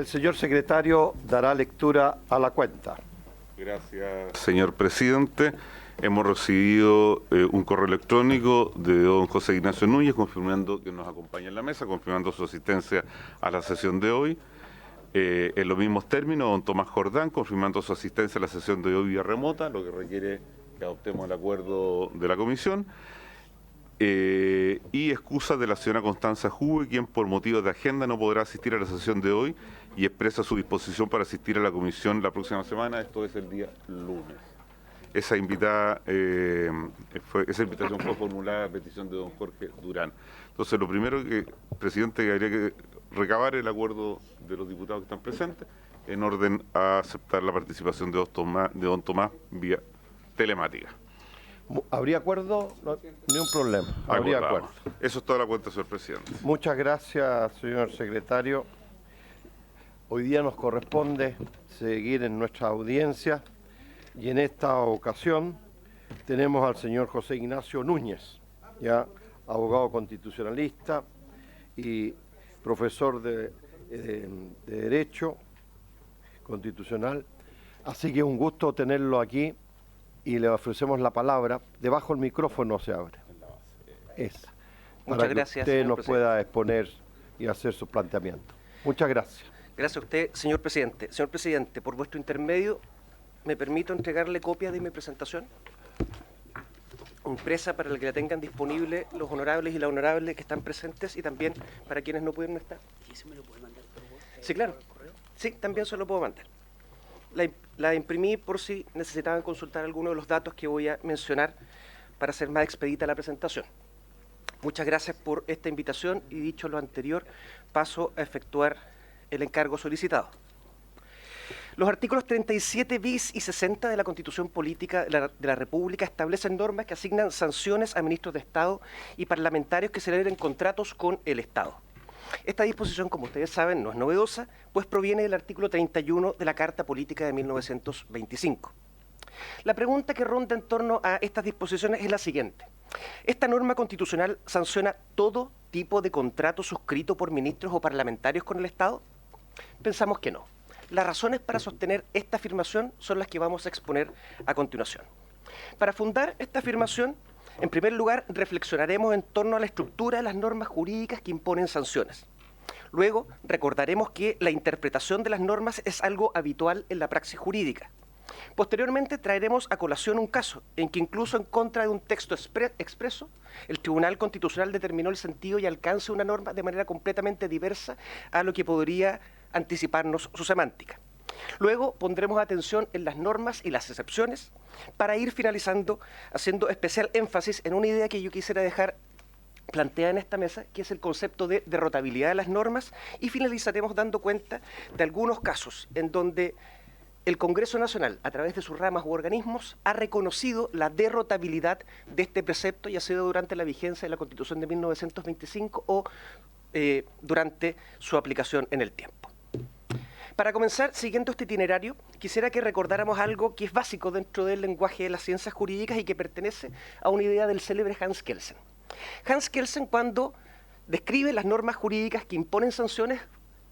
El señor secretario dará lectura a la cuenta. Gracias, señor presidente. Hemos recibido un correo electrónico de don José Ignacio Núñez confirmando que nos acompaña en la mesa, confirmando su asistencia a la sesión de hoy. En los mismos términos, don Tomás Jordán confirmando su asistencia a la sesión de hoy vía remota, lo que requiere que adoptemos el acuerdo de la comisión. Y excusa de la señora Constanza Juve, quien por motivos de agenda no podrá asistir a la sesión de hoy y expresa su disposición para asistir a la comisión la próxima semana, esto es el día lunes. Esa invitación fue formulada a petición de don Jorge Durán. Entonces, lo primero que, presidente, que habría que recabar el acuerdo de los diputados que están presentes en orden a aceptar la participación de don Tomás vía telemática. ¿Habría acuerdo? No, ni un problema. Habría acuerdo. Eso es toda la cuenta, señor presidente. Muchas gracias, señor secretario. Hoy día nos corresponde seguir en nuestra audiencia y en esta ocasión tenemos al señor José Ignacio Núñez, ya abogado constitucionalista y profesor de Derecho Constitucional. Así que es un gusto tenerlo aquí y le ofrecemos la palabra. Debajo el micrófono se abre. Para que usted nos pueda exponer y hacer sus planteamientos. Muchas gracias. Gracias a usted, señor presidente. Señor presidente, por vuestro intermedio, ¿me permito entregarle copia de mi presentación? Impresa para que la tengan disponible los honorables y las honorables que están presentes y también para quienes no pudieron estar. ¿Y eso me lo puede mandar por vos? Sí, claro. Sí, también se lo puedo mandar. La imprimí por si necesitaban consultar alguno de los datos que voy a mencionar para hacer más expedita la presentación. Muchas gracias por esta invitación y dicho lo anterior, paso a efectuar el encargo solicitado. Los artículos 37 bis y 60 de la Constitución Política de la República establecen normas que asignan sanciones a ministros de Estado y parlamentarios que celebren contratos con el Estado. Esta disposición, como ustedes saben, no es novedosa, pues proviene del artículo 31 de la Carta Política de 1925. La pregunta que ronda en torno a estas disposiciones es la siguiente. ¿Esta norma constitucional sanciona todo tipo de contrato suscrito por ministros o parlamentarios con el Estado? Pensamos que no. Las razones para sostener esta afirmación son las que vamos a exponer a continuación. Para fundar esta afirmación, en primer lugar, reflexionaremos en torno a la estructura de las normas jurídicas que imponen sanciones. Luego, recordaremos que la interpretación de las normas es algo habitual en la praxis jurídica. Posteriormente, traeremos a colación un caso en que incluso en contra de un texto expreso, el Tribunal Constitucional determinó el sentido y alcance de una norma de manera completamente diversa a lo que podría anticiparnos su semántica. Luego pondremos atención en las normas y las excepciones para ir finalizando haciendo especial énfasis en una idea que yo quisiera dejar planteada en esta mesa, que es el concepto de derrotabilidad de las normas, y finalizaremos dando cuenta de algunos casos en donde el Congreso Nacional, a través de sus ramas u organismos, ha reconocido la derrotabilidad de este precepto, ya sea durante la vigencia de la Constitución de 1925 o durante su aplicación en el tiempo. Para comenzar, siguiendo este itinerario, quisiera que recordáramos algo que es básico dentro del lenguaje de las ciencias jurídicas y que pertenece a una idea del célebre Hans Kelsen. Hans Kelsen, cuando describe las normas jurídicas que imponen sanciones,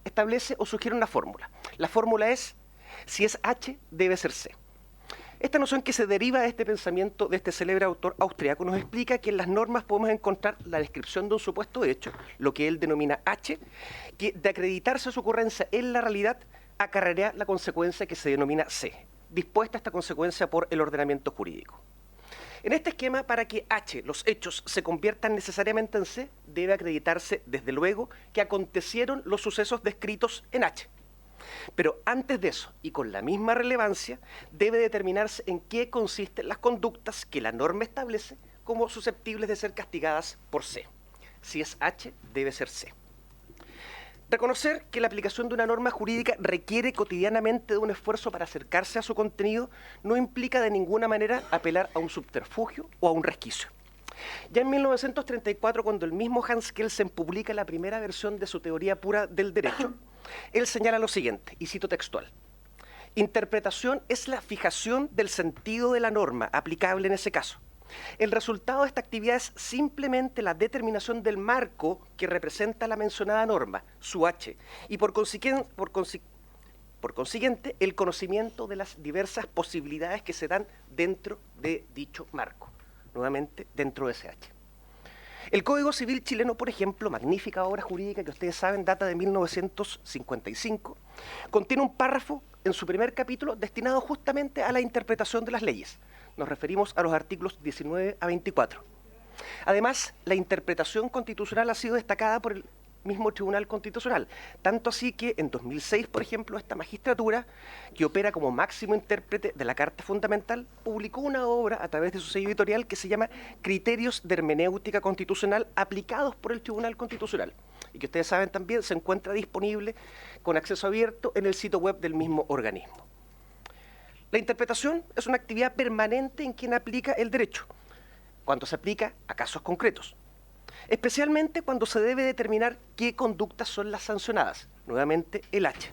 establece o sugiere una fórmula. La fórmula es: si es H, debe ser C. Esta noción, que se deriva de este pensamiento de este célebre autor austriaco, nos explica que en las normas podemos encontrar la descripción de un supuesto hecho, lo que él denomina H, que de acreditarse su ocurrencia en la realidad acarreará la consecuencia que se denomina C, dispuesta esta consecuencia por el ordenamiento jurídico. En este esquema, para que H, los hechos, se conviertan necesariamente en C, debe acreditarse, desde luego, que acontecieron los sucesos descritos en H. Pero antes de eso, y con la misma relevancia, debe determinarse en qué consisten las conductas que la norma establece como susceptibles de ser castigadas por C. Si es H, debe ser C. Reconocer que la aplicación de una norma jurídica requiere cotidianamente de un esfuerzo para acercarse a su contenido no implica de ninguna manera apelar a un subterfugio o a un resquicio. Ya en 1934, cuando el mismo Hans Kelsen publica la primera versión de su teoría pura del derecho, él señala lo siguiente, y cito textual: interpretación es la fijación del sentido de la norma aplicable en ese caso, El resultado de esta actividad es simplemente la determinación del marco que representa la mencionada norma, su H, y por consiguiente, el conocimiento de las diversas posibilidades que se dan dentro de dicho marco, nuevamente dentro de ese H. El Código Civil chileno, por ejemplo, magnífica obra jurídica que ustedes saben, data de 1955, contiene un párrafo en su primer capítulo destinado justamente a la interpretación de las leyes. Nos referimos a los artículos 19 a 24. Además, la interpretación constitucional ha sido destacada por el mismo Tribunal Constitucional, tanto así que en 2006, por ejemplo, esta magistratura, que opera como máximo intérprete de la Carta Fundamental, publicó una obra a través de su sello editorial que se llama Criterios de Hermenéutica Constitucional aplicados por el Tribunal Constitucional, y que ustedes saben también se encuentra disponible con acceso abierto en el sitio web del mismo organismo. La interpretación es una actividad permanente en quien aplica el derecho, cuando se aplica a casos concretos, especialmente cuando se debe determinar qué conductas son las sancionadas, nuevamente el H.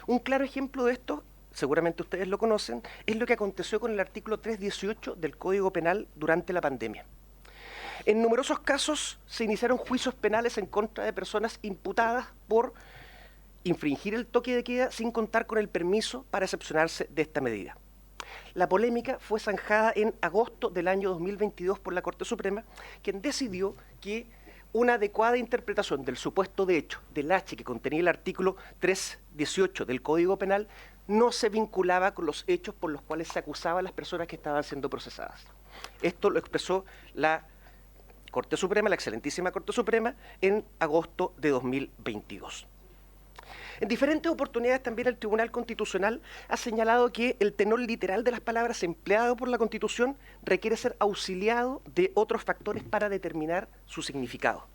Un claro ejemplo de esto, seguramente ustedes lo conocen, es lo que aconteció con el artículo 318 del Código Penal durante la pandemia. En numerosos casos se iniciaron juicios penales en contra de personas imputadas por infringir el toque de queda sin contar con el permiso para excepcionarse de esta medida. La polémica fue zanjada en agosto del año 2022 por la Corte Suprema, quien decidió que una adecuada interpretación del supuesto de hecho del H que contenía el artículo 318 del Código Penal no se vinculaba con los hechos por los cuales se acusaba a las personas que estaban siendo procesadas. Esto lo expresó la Corte Suprema, la excelentísima Corte Suprema, en agosto de 2022. En diferentes oportunidades también el Tribunal Constitucional ha señalado que el tenor literal de las palabras empleado por la Constitución requiere ser auxiliado de otros factores para determinar su significado.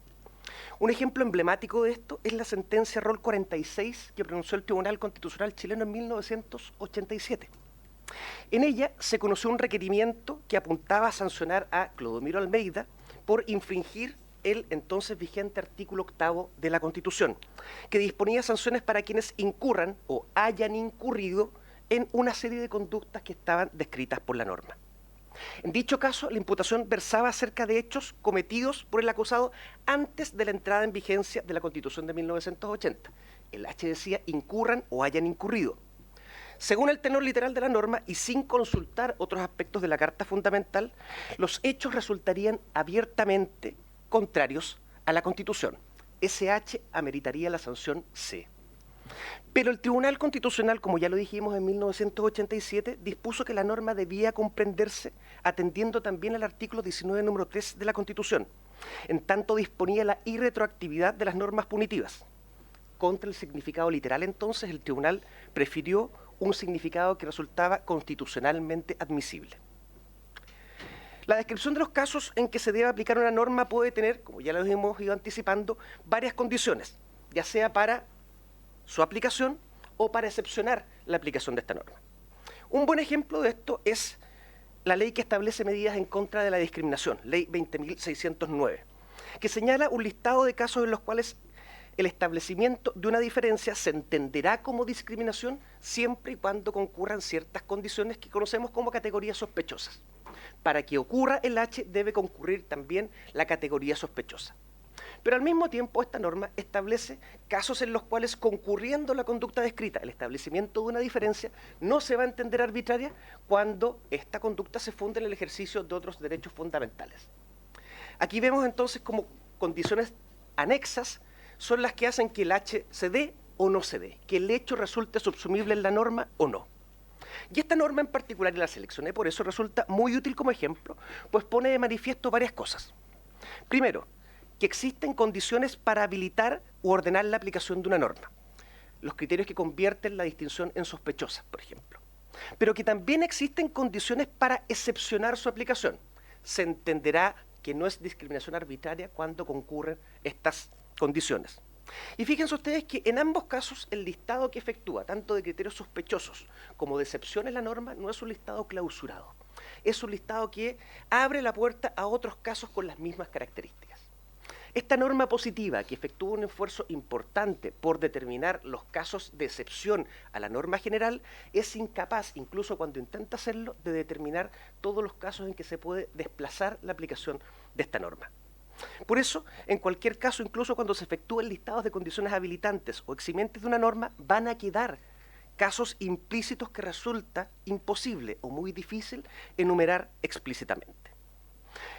Un ejemplo emblemático de esto es la sentencia Rol 46 que pronunció el Tribunal Constitucional chileno en 1987. En ella se conoció un requerimiento que apuntaba a sancionar a Clodomiro Almeida por infringir el entonces vigente artículo 8 de la Constitución, que disponía sanciones para quienes incurran o hayan incurrido en una serie de conductas que estaban descritas por la norma. En dicho caso, la imputación versaba acerca de hechos cometidos por el acusado antes de la entrada en vigencia de la Constitución de 1980. El H decía incurran o hayan incurrido. Según el tenor literal de la norma y sin consultar otros aspectos de la Carta Fundamental, los hechos resultarían abiertamente contrarios a la Constitución. Ese H ameritaría la sanción C. Pero el Tribunal Constitucional, como ya lo dijimos en 1987, dispuso que la norma debía comprenderse atendiendo también al artículo 19, número 3 de la Constitución, en tanto disponía la irretroactividad de las normas punitivas. Contra el significado literal, entonces, el Tribunal prefirió un significado que resultaba constitucionalmente admisible. La descripción de los casos en que se debe aplicar una norma puede tener, como ya lo hemos ido anticipando, varias condiciones, ya sea para su aplicación o para excepcionar la aplicación de esta norma. Un buen ejemplo de esto es la ley que establece medidas en contra de la discriminación, Ley 20.609, que señala un listado de casos en los cuales el establecimiento de una diferencia se entenderá como discriminación siempre y cuando concurran ciertas condiciones que conocemos como categorías sospechosas. Para que ocurra el H debe concurrir también la categoría sospechosa. Pero al mismo tiempo esta norma establece casos en los cuales concurriendo la conducta descrita, el establecimiento de una diferencia, no se va a entender arbitraria cuando esta conducta se funda en el ejercicio de otros derechos fundamentales. Aquí vemos entonces como condiciones anexas son las que hacen que el H se dé o no se dé, que el hecho resulte subsumible en la norma o no. Y esta norma en particular, y la seleccioné por eso, resulta muy útil como ejemplo, pues pone de manifiesto varias cosas. Primero, que existen condiciones para habilitar u ordenar la aplicación de una norma. Los criterios que convierten la distinción en sospechosa, por ejemplo. Pero que también existen condiciones para excepcionar su aplicación. Se entenderá que no es discriminación arbitraria cuando concurren estas condiciones. Y fíjense ustedes que en ambos casos el listado que efectúa, tanto de criterios sospechosos como de excepciones en la norma, no es un listado clausurado. Es un listado que abre la puerta a otros casos con las mismas características. Esta norma positiva, que efectúa un esfuerzo importante por determinar los casos de excepción a la norma general, es incapaz, incluso cuando intenta hacerlo, de determinar todos los casos en que se puede desplazar la aplicación de esta norma. Por eso, en cualquier caso, incluso cuando se efectúen listados de condiciones habilitantes o eximentes de una norma, van a quedar casos implícitos que resulta imposible o muy difícil enumerar explícitamente.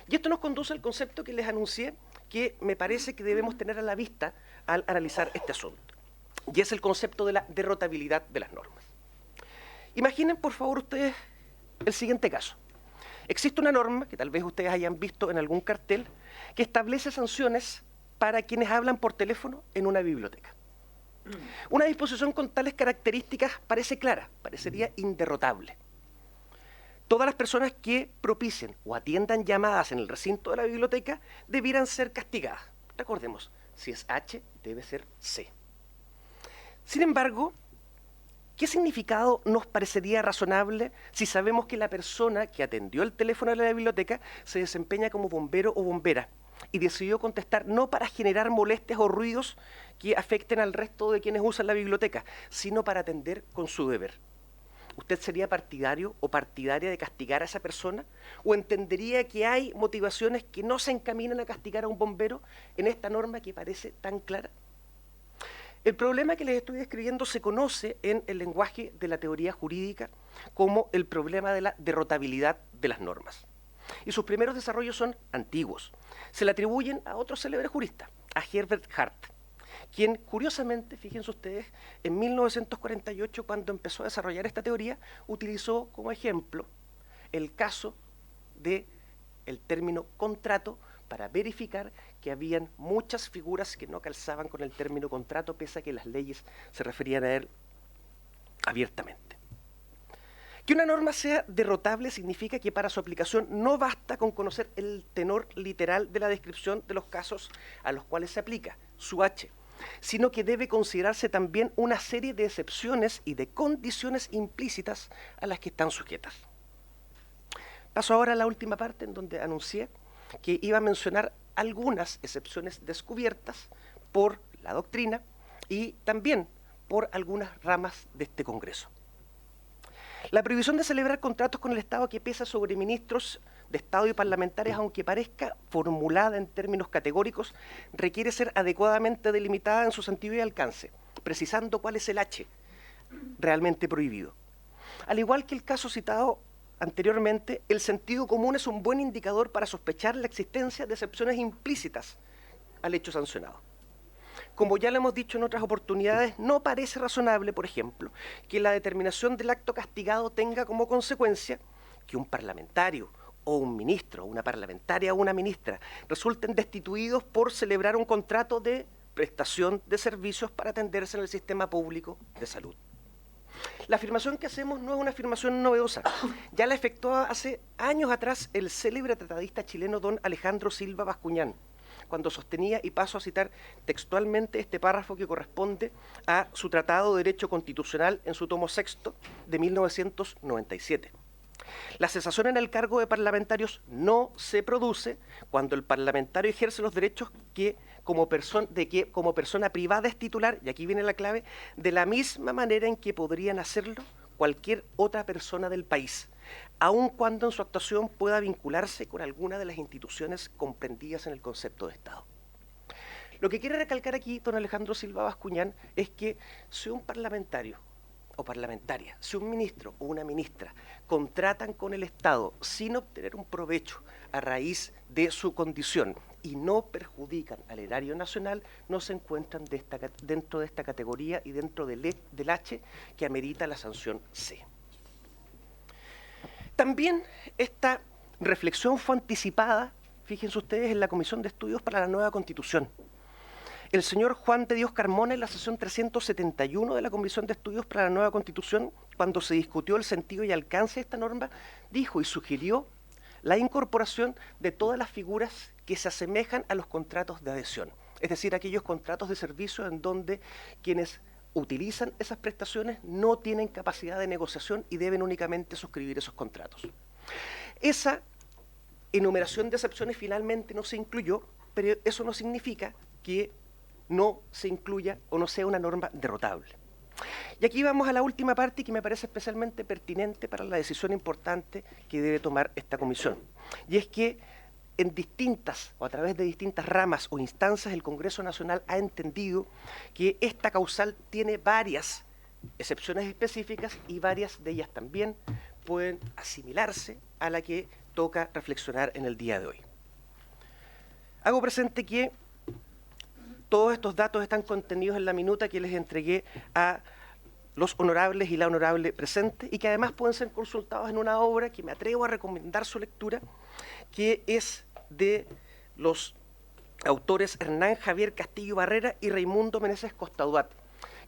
Y esto nos conduce al concepto que les anuncié, que me parece que debemos tener a la vista al analizar este asunto, y es el concepto de la derrotabilidad de las normas. Imaginen, por favor, ustedes el siguiente caso. Existe una norma, que tal vez ustedes hayan visto en algún cartel, que establece sanciones para quienes hablan por teléfono en una biblioteca. Una disposición con tales características parece clara, parecería inderrotable. Todas las personas que propicien o atiendan llamadas en el recinto de la biblioteca debieran ser castigadas. Recordemos, si es H, debe ser C. Sin embargo, ¿qué significado nos parecería razonable si sabemos que la persona que atendió el teléfono de la biblioteca se desempeña como bombero o bombera y decidió contestar no para generar molestias o ruidos que afecten al resto de quienes usan la biblioteca, sino para atender con su deber? ¿Usted sería partidario o partidaria de castigar a esa persona? ¿O entendería que hay motivaciones que no se encaminan a castigar a un bombero en esta norma que parece tan clara? El problema que les estoy describiendo se conoce en el lenguaje de la teoría jurídica como el problema de la derrotabilidad de las normas. Y sus primeros desarrollos son antiguos. Se le atribuyen a otro célebre jurista, a Herbert Hart, quien, curiosamente, fíjense ustedes, en 1948, cuando empezó a desarrollar esta teoría, utilizó como ejemplo el caso del término contrato para verificar que habían muchas figuras que no calzaban con el término contrato, pese a que las leyes se referían a él abiertamente. Que una norma sea derrotable significa que para su aplicación no basta con conocer el tenor literal de la descripción de los casos a los cuales se aplica, su H, sino que debe considerarse también una serie de excepciones y de condiciones implícitas a las que están sujetas. Paso ahora a la última parte, en donde anuncié que iba a mencionar algunas excepciones descubiertas por la doctrina y también por algunas ramas de este Congreso. La prohibición de celebrar contratos con el Estado que pesa sobre ministros de Estado y parlamentarios, aunque parezca formulada en términos categóricos, requiere ser adecuadamente delimitada en su sentido y alcance, precisando cuál es el H realmente prohibido. Al igual que el caso citado anteriormente, el sentido común es un buen indicador para sospechar la existencia de excepciones implícitas al hecho sancionado. Como ya lo hemos dicho en otras oportunidades, no parece razonable, por ejemplo, que la determinación del acto castigado tenga como consecuencia que un parlamentario o un ministro, una parlamentaria o una ministra resulten destituidos por celebrar un contrato de prestación de servicios para atenderse en el sistema público de salud. La afirmación que hacemos no es una afirmación novedosa. Ya la efectuó hace años atrás el célebre tratadista chileno don Alejandro Silva Bascuñán, cuando sostenía, y paso a citar textualmente este párrafo que corresponde a su Tratado de Derecho Constitucional en su tomo sexto de 1997. La cesación en el cargo de parlamentarios no se produce cuando el parlamentario ejerce los derechos que como persona privada es titular, y aquí viene la clave, de la misma manera en que podrían hacerlo cualquier otra persona del país, aun cuando en su actuación pueda vincularse con alguna de las instituciones comprendidas en el concepto de Estado. Lo que quiere recalcar aquí don Alejandro Silva Bascuñán es que si un parlamentario o parlamentaria, si un ministro o una ministra contratan con el Estado sin obtener un provecho a raíz de su condición y no perjudican al erario nacional, no se encuentran dentro de esta categoría y dentro del H que amerita la sanción C. También esta reflexión fue anticipada, fíjense ustedes, en la Comisión de Estudios para la Nueva Constitución. El señor Juan de Dios Carmona, en la sesión 371 de la Comisión de Estudios para la Nueva Constitución, cuando se discutió el sentido y alcance de esta norma, dijo y sugirió la incorporación de todas las figuras que se asemejan a los contratos de adhesión, es decir, aquellos contratos de servicio en donde quienes utilizan esas prestaciones no tienen capacidad de negociación y deben únicamente suscribir esos contratos. Esa enumeración de excepciones finalmente no se incluyó pero eso no significa que no se incluya o no sea una norma derrotable. Y aquí vamos a la última parte que me parece especialmente pertinente para la decisión importante que debe tomar esta comisión. Y es que en distintas o a través de distintas ramas o instancias el Congreso Nacional ha entendido que esta causal tiene varias excepciones específicas y varias de ellas también pueden asimilarse a la que toca reflexionar en el día de hoy. Hago presente que todos estos datos están contenidos en la minuta que les entregué a los honorables y la honorable presente y que además pueden ser consultados en una obra que me atrevo a recomendar su lectura, que es de los autores Hernán Javier Castillo Barrera y Raimundo Meneses Costaduat,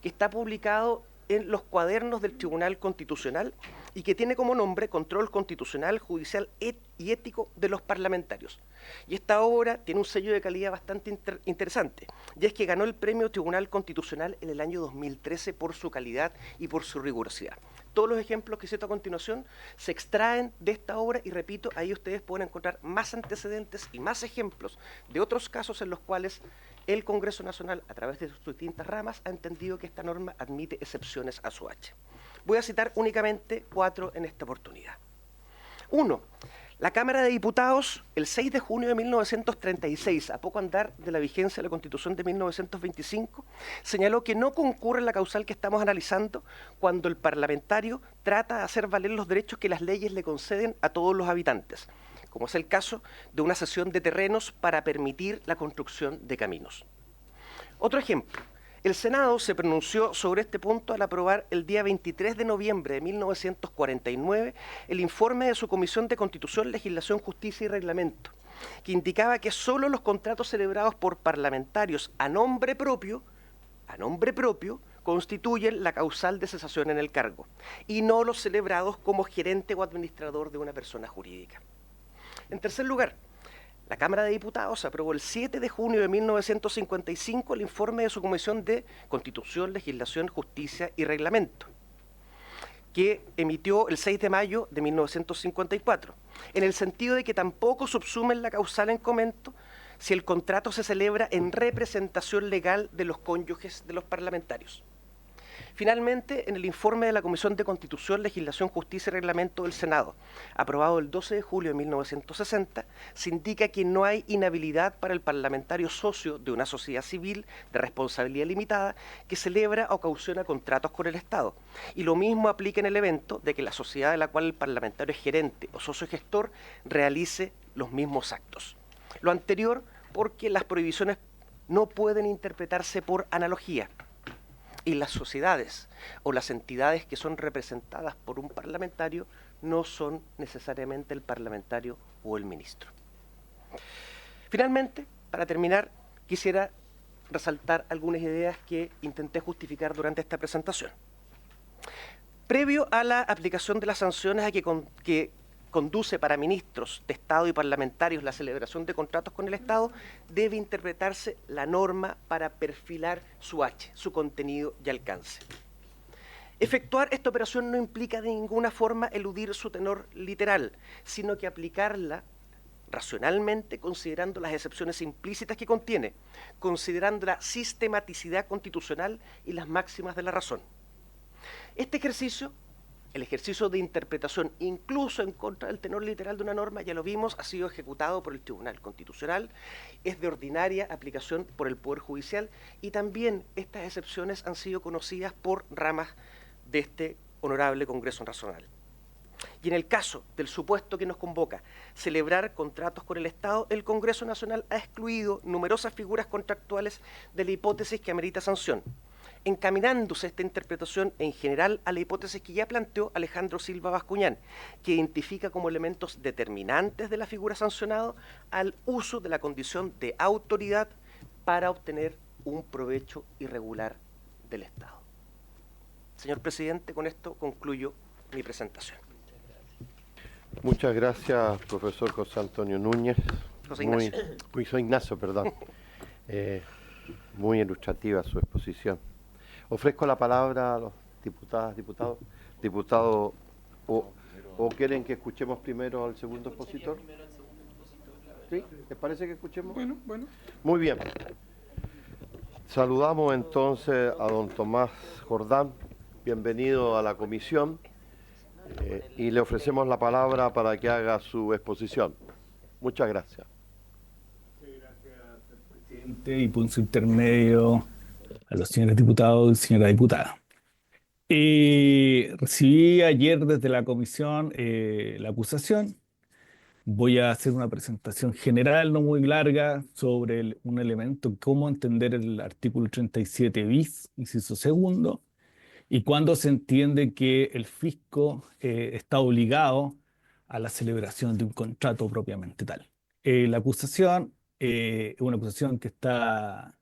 que está publicado en los cuadernos del Tribunal Constitucional y que tiene como nombre Control Constitucional, Judicial y Ético de los Parlamentarios. Y esta obra tiene un sello de calidad bastante interesante, y es que ganó el Premio Tribunal Constitucional en el año 2013 por su calidad y por su rigurosidad. Todos los ejemplos que cito a continuación se extraen de esta obra y repito, ahí ustedes pueden encontrar más antecedentes y más ejemplos de otros casos en los cuales el Congreso Nacional, a través de sus distintas ramas, ha entendido que esta norma admite excepciones a su H. Voy a citar únicamente 4 en esta oportunidad. 1. La Cámara de Diputados, el 6 de junio de 1936, a poco andar de la vigencia de la Constitución de 1925, señaló que no concurre en la causal que estamos analizando cuando el parlamentario trata de hacer valer los derechos que las leyes le conceden a todos los habitantes, como es el caso de una cesión de terrenos para permitir la construcción de caminos. Otro ejemplo. El Senado se pronunció sobre este punto al aprobar el día 23 de noviembre de 1949 el informe de su Comisión de Constitución, Legislación, Justicia y Reglamento, que indicaba que solo los contratos celebrados por parlamentarios a nombre propio, constituyen la causal de cesación en el cargo, y no los celebrados como gerente o administrador de una persona jurídica. En tercer lugar, la Cámara de Diputados aprobó el 7 de junio de 1955 el informe de su Comisión de Constitución, Legislación, Justicia y Reglamento, que emitió el 6 de mayo de 1954, en el sentido de que tampoco subsumen la causal en comento si el contrato se celebra en representación legal de los cónyuges de los parlamentarios. Finalmente, en el informe de la Comisión de Constitución, Legislación, Justicia y Reglamento del Senado, aprobado el 12 de julio de 1960, se indica que no hay inhabilidad para el parlamentario socio de una sociedad civil de responsabilidad limitada que celebra o cautiona contratos con el Estado. Y lo mismo aplica en el evento de que la sociedad de la cual el parlamentario es gerente o socio gestor realice los mismos actos. Lo anterior porque las prohibiciones no pueden interpretarse por analogía. Y las sociedades o las entidades que son representadas por un parlamentario no son necesariamente el parlamentario o el ministro. Finalmente, para terminar, quisiera resaltar algunas ideas que intenté justificar durante esta presentación. Previo a la aplicación de las sanciones a que conduce para ministros de Estado y parlamentarios la celebración de contratos con el Estado, debe interpretarse la norma para perfilar su H, su contenido y alcance. Efectuar esta operación no implica de ninguna forma eludir su tenor literal, sino que aplicarla racionalmente considerando las excepciones implícitas que contiene, considerando la sistematicidad constitucional y las máximas de la razón. Este ejercicio, el ejercicio de interpretación, incluso en contra del tenor literal de una norma, ya lo vimos, ha sido ejecutado por el Tribunal Constitucional, es de ordinaria aplicación por el Poder Judicial y también estas excepciones han sido conocidas por ramas de este honorable Congreso Nacional. Y en el caso del supuesto que nos convoca, celebrar contratos con el Estado, el Congreso Nacional ha excluido numerosas figuras contractuales de la hipótesis que amerita sanción, encaminándose esta interpretación en general a la hipótesis que ya planteó Alejandro Silva Bascuñán, que identifica como elementos determinantes de la figura sancionada al uso de la condición de autoridad para obtener un provecho irregular del Estado. Señor presidente, con esto concluyo mi presentación. Muchas gracias, profesor José Antonio Núñez. José Ignacio. José Ignacio, perdón. Muy ilustrativa su exposición. Ofrezco la palabra a los diputados. ¿O quieren que escuchemos primero al segundo expositor? ¿Sí? ¿Les parece que escuchemos? Bueno, bueno. Muy bien. Saludamos entonces a don Tomás Jordán, bienvenido a la comisión, y le ofrecemos la palabra para que haga su exposición. Muchas gracias. Presidente, y por su intermedio a los señores diputados y señora diputada. Recibí ayer desde la comisión la acusación. Voy a hacer una presentación general, no muy larga, sobre un elemento, cómo entender el artículo 37 bis, inciso segundo, y cuándo se entiende que el fisco está obligado a la celebración de un contrato propiamente tal. La acusación es una acusación que está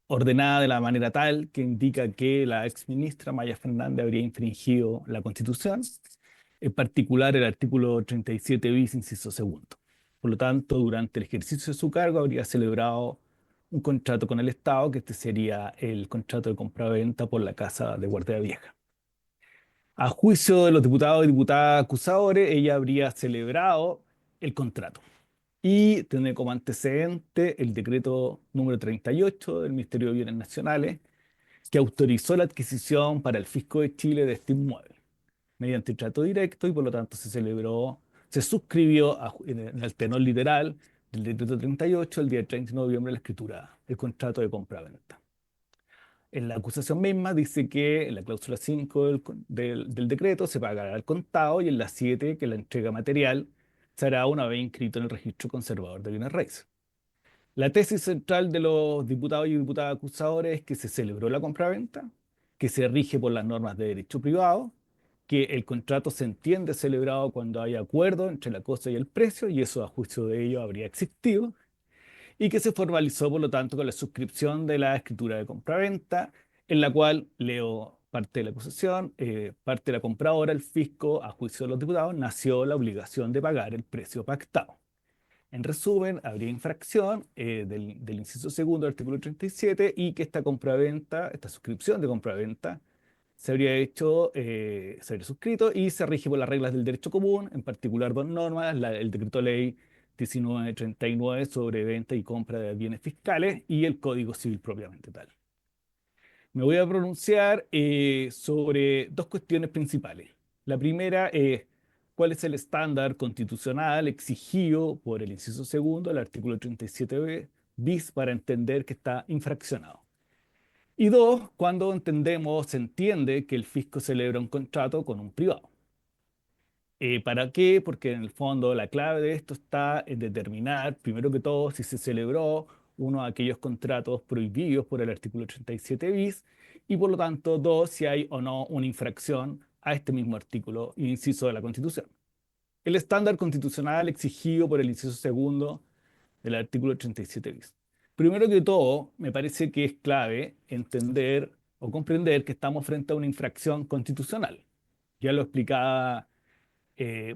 ordenada de la manera tal que indica que la exministra Maya Fernández habría infringido la Constitución, en particular el artículo 37 bis, inciso segundo. Por lo tanto, durante el ejercicio de su cargo habría celebrado un contrato con el Estado, que este sería el contrato de compraventa por la Casa de Guardia Vieja. A juicio de los diputados y diputadas acusadores, ella habría celebrado el contrato y tiene como antecedente el decreto número 38 del Ministerio de Bienes Nacionales, que autorizó la adquisición para el Fisco de Chile de este inmueble mediante trato directo, y por lo tanto se suscribió en el tenor literal del decreto 38 el día 30 de noviembre la escritura, el contrato de compraventa. En la acusación misma dice que en la cláusula 5 del decreto se pagará al contado, y en la 7 que la entrega material se hará una vez inscrito en el registro conservador de bienes raíces. La tesis central de los diputados y diputadas acusadores es que se celebró la compraventa, que se rige por las normas de derecho privado, que el contrato se entiende celebrado cuando hay acuerdo entre la cosa y el precio, y eso a juicio de ellos habría existido, y que se formalizó por lo tanto con la suscripción de la escritura de compraventa, en la cual leo parte de la acusación, parte de la compradora, el fisco, a juicio de los diputados, nació la obligación de pagar el precio pactado. En resumen, habría infracción del inciso segundo del artículo 37, y que esta compraventa, esta suscripción de compraventa, se habría hecho, se habría suscrito y se rige por las reglas del derecho común, en particular dos normas, el decreto ley 1939 sobre venta y compra de bienes fiscales y el Código Civil propiamente tal. Me voy a pronunciar sobre dos cuestiones principales. La primera es cuál es el estándar constitucional exigido por el inciso segundo del artículo 37 bis para entender que está infraccionado. Y dos, cuando se entiende que el fisco celebra un contrato con un privado. ¿Para qué? Porque en el fondo la clave de esto está en determinar, primero que todo, si se celebró uno de aquellos contratos prohibidos por el artículo 87 bis, y por lo tanto, dos, si hay o no una infracción a este mismo artículo, inciso de la Constitución. El estándar constitucional exigido por el inciso segundo del artículo 87 bis. Primero que todo, me parece que es clave entender o comprender que estamos frente a una infracción constitucional. Ya lo explicaba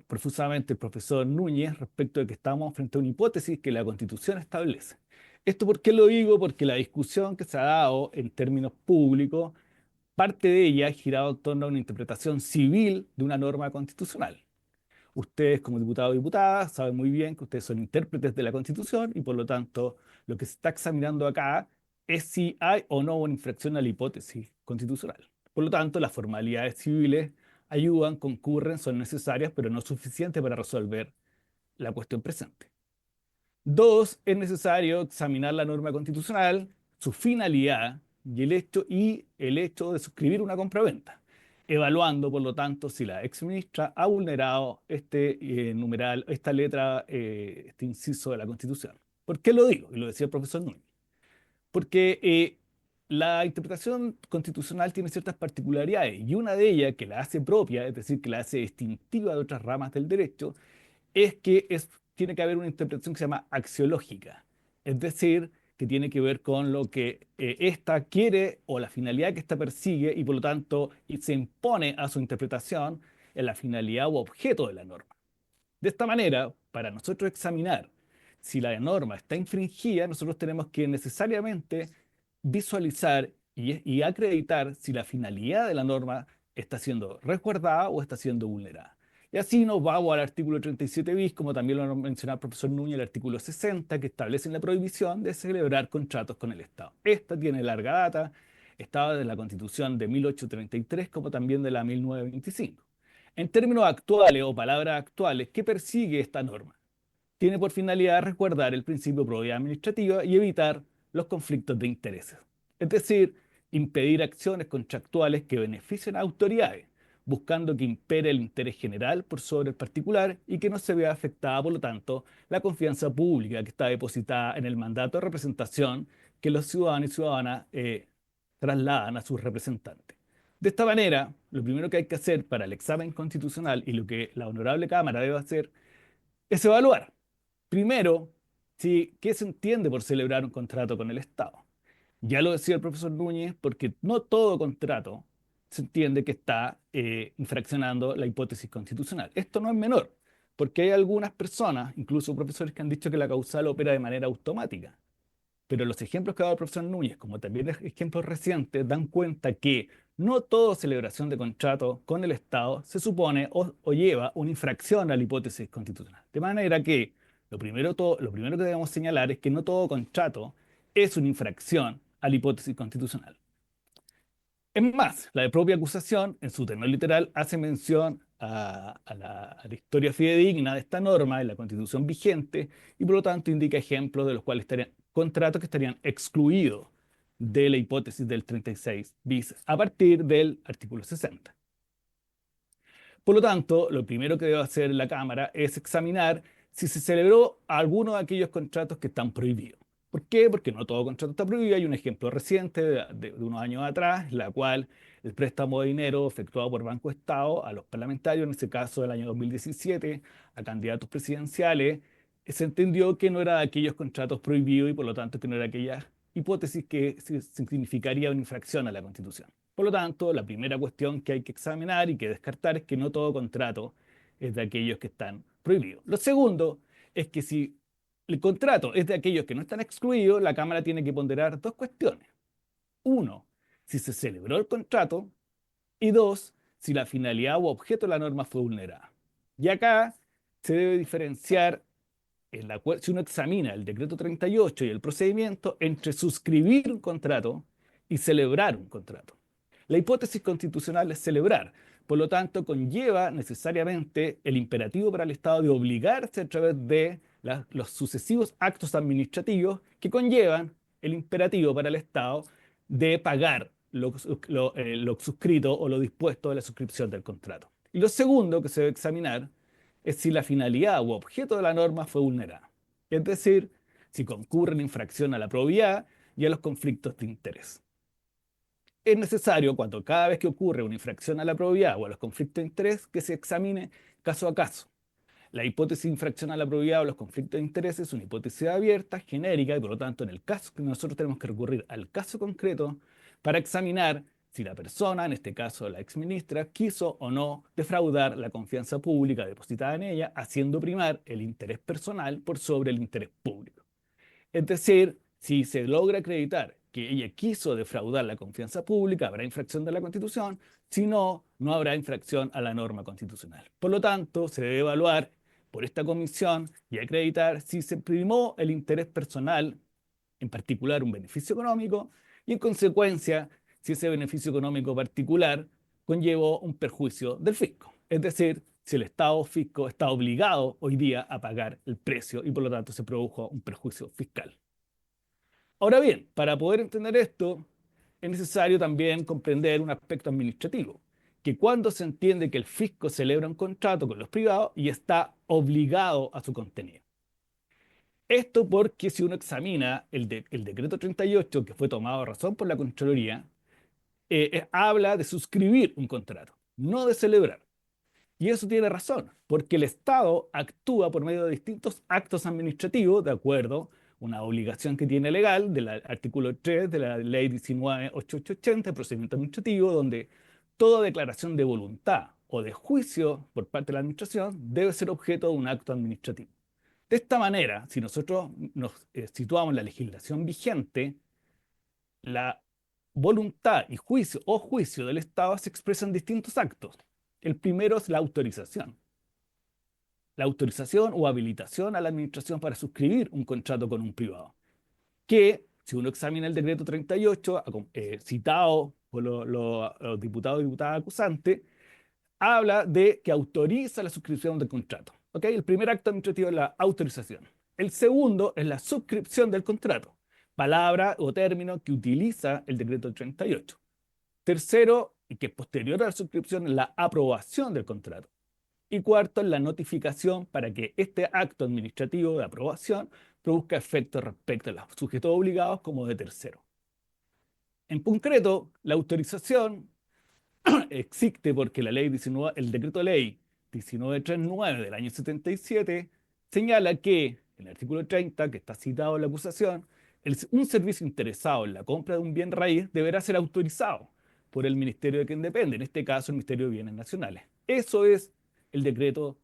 profusamente el profesor Núñez respecto de que estamos frente a una hipótesis que la Constitución establece. ¿Esto por qué lo digo? Porque la discusión que se ha dado en términos públicos, parte de ella ha girado en torno a una interpretación civil de una norma constitucional. Ustedes, como diputados y diputadas, saben muy bien que ustedes son intérpretes de la Constitución, y por lo tanto lo que se está examinando acá es si hay o no una infracción a la hipótesis constitucional. Por lo tanto, las formalidades civiles ayudan, concurren, son necesarias, pero no suficientes para resolver la cuestión presente. Dos, es necesario examinar la norma constitucional, su finalidad y el hecho de suscribir una compraventa, evaluando, por lo tanto, si la exministra ha vulnerado este numeral, esta letra, este inciso de la Constitución. ¿Por qué lo digo? Y lo decía el profesor Núñez. Porque la interpretación constitucional tiene ciertas particularidades, y una de ellas que la hace propia, es decir, que la hace distintiva de otras ramas del derecho, es que tiene que haber una interpretación que se llama axiológica, es decir, que tiene que ver con lo que ésta quiere o la finalidad que ésta persigue, y por lo tanto se impone a su interpretación en la finalidad u objeto de la norma. De esta manera, para nosotros examinar si la norma está infringida, nosotros tenemos que necesariamente visualizar y acreditar si la finalidad de la norma está siendo resguardada o está siendo vulnerada. Y así nos vamos al artículo 37 bis, como también lo mencionaba el profesor Núñez, el artículo 60, que establece la prohibición de celebrar contratos con el Estado. Esta tiene larga data, estaba desde la Constitución de 1833 como también de la 1925. En términos actuales o palabras actuales, ¿qué persigue esta norma? Tiene por finalidad resguardar el principio de probidad administrativa y evitar los conflictos de intereses. Es decir, impedir acciones contractuales que beneficien a autoridades, buscando que impere el interés general por sobre el particular y que no se vea afectada, por lo tanto, la confianza pública que está depositada en el mandato de representación que los ciudadanos y ciudadanas trasladan a sus representantes. De esta manera, lo primero que hay que hacer para el examen constitucional y lo que la honorable Cámara debe hacer es evaluar, primero, qué se entiende por celebrar un contrato con el Estado. Ya lo decía el profesor Núñez, porque no todo contrato se entiende que está infraccionando la hipótesis constitucional. Esto no es menor, porque hay algunas personas, incluso profesores, que han dicho que la causal opera de manera automática. Pero los ejemplos que ha dado el profesor Núñez, como también ejemplos recientes, dan cuenta que no toda celebración de contrato con el Estado se supone o lleva una infracción a la hipótesis constitucional. De manera que lo primero que debemos señalar es que no todo contrato es una infracción a la hipótesis constitucional. Es más, la propia acusación, en su tenor literal, hace mención a la historia fidedigna de esta norma en la Constitución vigente y por lo tanto indica ejemplos de los cuales estarían contratos que estarían excluidos de la hipótesis del 36 bis a partir del artículo 60. Por lo tanto, lo primero que debe hacer la Cámara es examinar si se celebró alguno de aquellos contratos que están prohibidos. ¿Por qué? Porque no todo contrato está prohibido. Hay un ejemplo reciente de unos años atrás, en la cual el préstamo de dinero efectuado por Banco Estado a los parlamentarios, en este caso del año 2017, a candidatos presidenciales, se entendió que no era de aquellos contratos prohibidos y por lo tanto que no era aquella hipótesis que significaría una infracción a la Constitución. Por lo tanto, la primera cuestión que hay que examinar y que descartar es que no todo contrato es de aquellos que están prohibidos. Lo segundo es que si el contrato es de aquellos que no están excluidos, la Cámara tiene que ponderar dos cuestiones. Uno, si se celebró el contrato, y dos, si la finalidad u objeto de la norma fue vulnerada. Y acá se debe diferenciar, si uno examina el decreto 38 y el procedimiento, entre suscribir un contrato y celebrar un contrato. La hipótesis constitucional es celebrar, por lo tanto conlleva necesariamente el imperativo para el Estado de obligarse a través de los sucesivos actos administrativos que conllevan el imperativo para el Estado de pagar lo suscrito o lo dispuesto de la suscripción del contrato. Y lo segundo que se debe examinar es si la finalidad u objeto de la norma fue vulnerada, es decir, si concurre en infracción a la probidad y a los conflictos de interés. Es necesario, cuando cada vez que ocurre una infracción a la probidad o a los conflictos de interés, que se examine caso a caso. La hipótesis de infracción a la probidad o los conflictos de interés es una hipótesis abierta, genérica, y por lo tanto, en el caso que nosotros tenemos que recurrir al caso concreto para examinar si la persona, en este caso la exministra, quiso o no defraudar la confianza pública depositada en ella, haciendo primar el interés personal por sobre el interés público. Es decir, si se logra acreditar que ella quiso defraudar la confianza pública, habrá infracción de la Constitución, si no, no habrá infracción a la norma constitucional. Por lo tanto, se debe evaluar por esta comisión y acreditar si se primó el interés personal, en particular un beneficio económico, y en consecuencia, si ese beneficio económico particular conllevó un perjuicio del fisco. Es decir, si el Estado fisco está obligado hoy día a pagar el precio y por lo tanto se produjo un perjuicio fiscal. Ahora bien, para poder entender esto, es necesario también comprender un aspecto administrativo, que cuando se entiende que el fisco celebra un contrato con los privados y está obligado a su contenido. Esto porque si uno examina el decreto 38, que fue tomado a razón por la Contraloría, habla de suscribir un contrato, no de celebrar. Y eso tiene razón, porque el Estado actúa por medio de distintos actos administrativos, de acuerdo a una obligación que tiene legal del artículo 3 de la ley 19.8880, el procedimiento administrativo, donde toda declaración de voluntad o de juicio por parte de la administración debe ser objeto de un acto administrativo. De esta manera, si nosotros nos situamos en la legislación vigente, la voluntad y juicio o juicio del Estado se expresa en distintos actos. El primero es la autorización. la autorización o habilitación a la administración para suscribir un contrato con un privado. Que, si uno examina el decreto 38, citado por los diputados y diputadas acusantes, habla de que autoriza la suscripción del contrato. ¿Ok? El primer acto administrativo es la autorización. El segundo es la suscripción del contrato, palabra o término que utiliza el decreto 38. Tercero, y que es posterior a la suscripción, es la aprobación del contrato. Y cuarto, es la notificación para que este acto administrativo de aprobación produzca efectos respecto a los sujetos obligados como de tercero. En concreto, la autorización existe porque la ley 19, el decreto ley 1939 del año 77 señala que, en el artículo 30, que está citado en la acusación, un servicio interesado en la compra de un bien raíz deberá ser autorizado por el ministerio de quien depende, en este caso el Ministerio de Bienes Nacionales. Eso es el decreto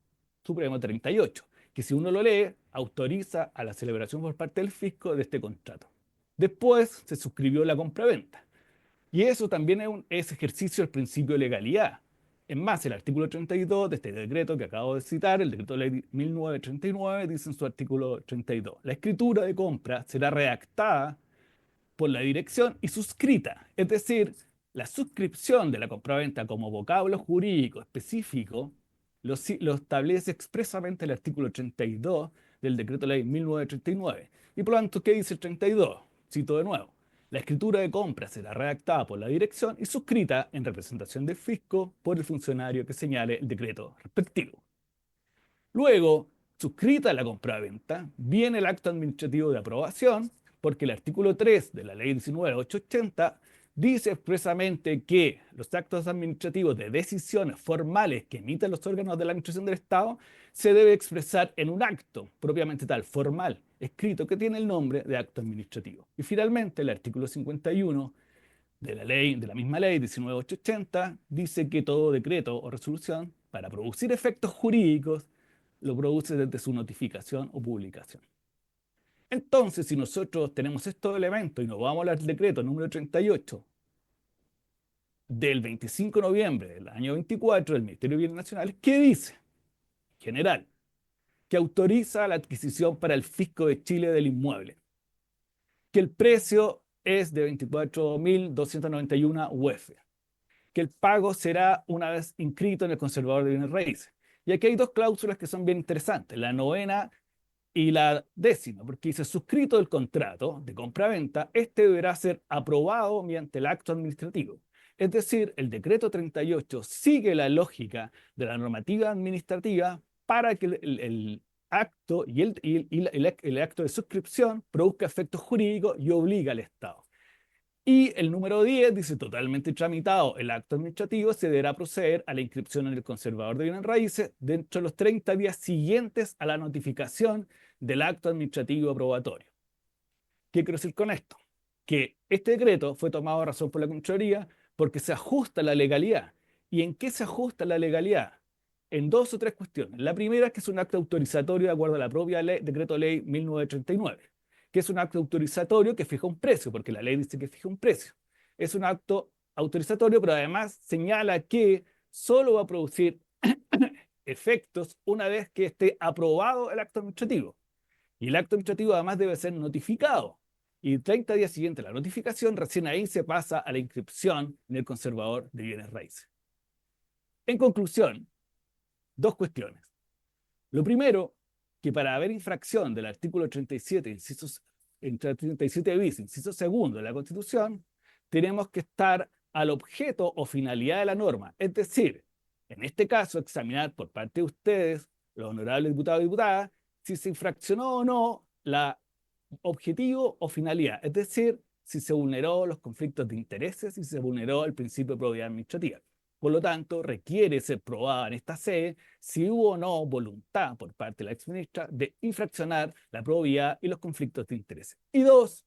Supremo 38, que si uno lo lee, autoriza a la celebración por parte del fisco de este contrato. Después se suscribió la compraventa. Y eso también es ejercicio del principio de legalidad. Es más, el artículo 32 de este decreto que acabo de citar, el decreto ley 1939, dice en su artículo 32, la escritura de compra será redactada por la dirección y suscrita. Es decir, la suscripción de la compraventa como vocablo jurídico específico lo establece expresamente el artículo 32 del decreto ley 1939. Y por lo tanto, ¿qué dice el 32? Cito de nuevo. La escritura de compra será redactada por la dirección y suscrita en representación del fisco por el funcionario que señale el decreto respectivo. Luego, suscrita la compraventa, viene el acto administrativo de aprobación, porque el artículo 3 de la ley 19.880 dice expresamente que los actos administrativos de decisiones formales que emiten los órganos de la administración del Estado se debe expresar en un acto propiamente tal, formal, escrito, que tiene el nombre de acto administrativo. Y finalmente, el artículo 51 de la misma ley 19.880 dice que todo decreto o resolución, para producir efectos jurídicos, lo produce desde su notificación o publicación. Entonces, si nosotros tenemos estos elementos y nos vamos al decreto número 38 del 25 de noviembre del año 24 del Ministerio de Bienes Nacionales, ¿qué dice? General, que autoriza la adquisición para el fisco de Chile del inmueble, que el precio es de 24.291 UF, que el pago será una vez inscrito en el conservador de bienes raíces. Y aquí hay dos cláusulas que son bien interesantes, la novena y la décima, porque dice suscrito el contrato de compra-venta, este deberá ser aprobado mediante el acto administrativo. Es decir, el decreto 38 sigue la lógica de la normativa administrativa para que el acto y el acto de suscripción produzca efectos jurídicos y obliga al Estado. Y el número 10 dice, totalmente tramitado el acto administrativo, se deberá proceder a la inscripción en el conservador de bienes raíces dentro de los 30 días siguientes a la notificación del acto administrativo aprobatorio. ¿Qué quiero decir con esto? Que este decreto fue tomado a razón por la Contraloría porque se ajusta a la legalidad. ¿Y en qué se ajusta la legalidad? En dos o tres cuestiones. La primera es que es un acto autorizatorio de acuerdo a la propia decreto ley 1939. Que es un acto autorizatorio que fija un precio, porque la ley dice que fija un precio. Es un acto autorizatorio, pero además señala que solo va a producir efectos una vez que esté aprobado el acto administrativo. Y el acto administrativo además debe ser notificado. Y 30 días siguientes a la notificación, recién ahí se pasa a la inscripción en el conservador de bienes raíces. En conclusión, dos cuestiones. Lo primero, que para haber infracción del artículo 37, incisos, 37 bis, inciso segundo de la Constitución, tenemos que estar al objeto o finalidad de la norma. Es decir, en este caso, examinar por parte de ustedes, los honorables diputados y diputadas, si se infraccionó o no la objetivo o finalidad. Es decir, si se vulneró los conflictos de intereses, si se vulneró el principio de probidad administrativa. Por lo tanto, requiere ser probada en esta sede si hubo o no voluntad por parte de la exministra de infraccionar la probidad y los conflictos de interés. Y dos,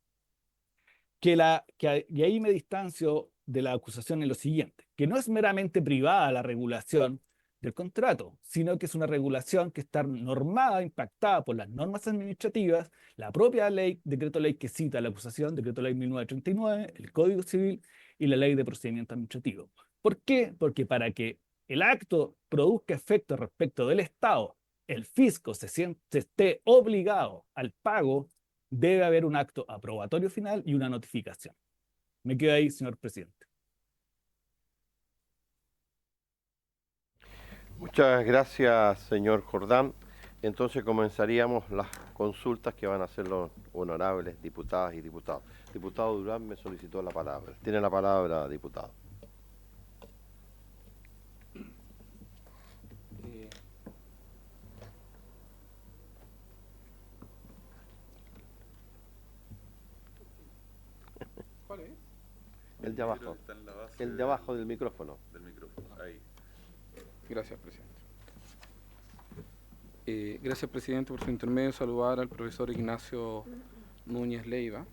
y ahí me distancio de la acusación en lo siguiente, que no es meramente privada la regulación del contrato, sino que es una regulación que está normada, impactada por las normas administrativas, la propia ley, decreto ley que cita la acusación, decreto ley 1939, el Código Civil y la ley de procedimiento administrativo. ¿Por qué? Porque para que el acto produzca efecto respecto del Estado el fisco se esté obligado al pago, debe haber un acto aprobatorio final y una notificación. Me quedo ahí, señor presidente. Muchas gracias, señor Jordán. Entonces comenzaríamos las consultas que van a hacer los honorables diputadas y diputados. Diputado Durán me solicitó la palabra. Tiene la palabra, diputado. ¿Cuál es? El de abajo. El de abajo del micrófono. Del micrófono, ahí. Gracias, presidente. Gracias, presidente, por su intermedio. Saludar al profesor Ignacio Núñez Leiva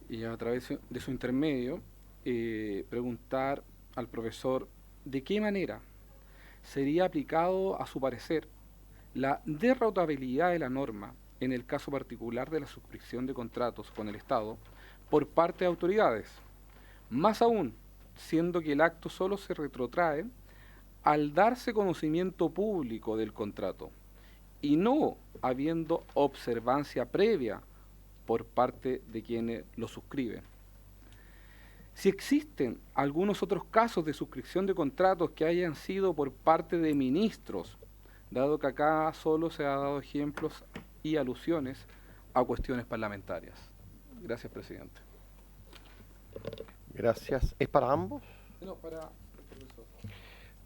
y a través de su intermedio preguntar al profesor de qué manera sería aplicado, a su parecer, la derrotabilidad de la norma en el caso particular de la suscripción de contratos con el Estado por parte de autoridades, más aún siendo que el acto solo se retrotrae al darse conocimiento público del contrato y no habiendo observancia previa por parte de quienes lo suscriben. Si existen algunos otros casos de suscripción de contratos que hayan sido por parte de ministros, dado que acá solo se ha dado ejemplos y alusiones a cuestiones parlamentarias. Gracias, presidente. Gracias. ¿Es para ambos? No, para el profesor.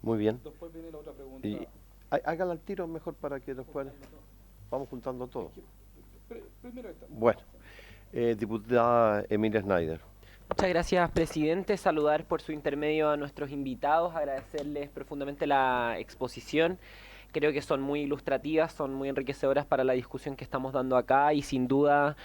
Muy bien. Después viene la otra pregunta. Y hágala al tiro mejor para que después vamos juntando todo. Primero esta. Bueno, diputada Emilia Schneider. Muchas gracias, presidente. Saludar por su intermedio a nuestros invitados, agradecerles profundamente la exposición. Creo que son muy ilustrativas, son muy enriquecedoras para la discusión que estamos dando acá y sin duda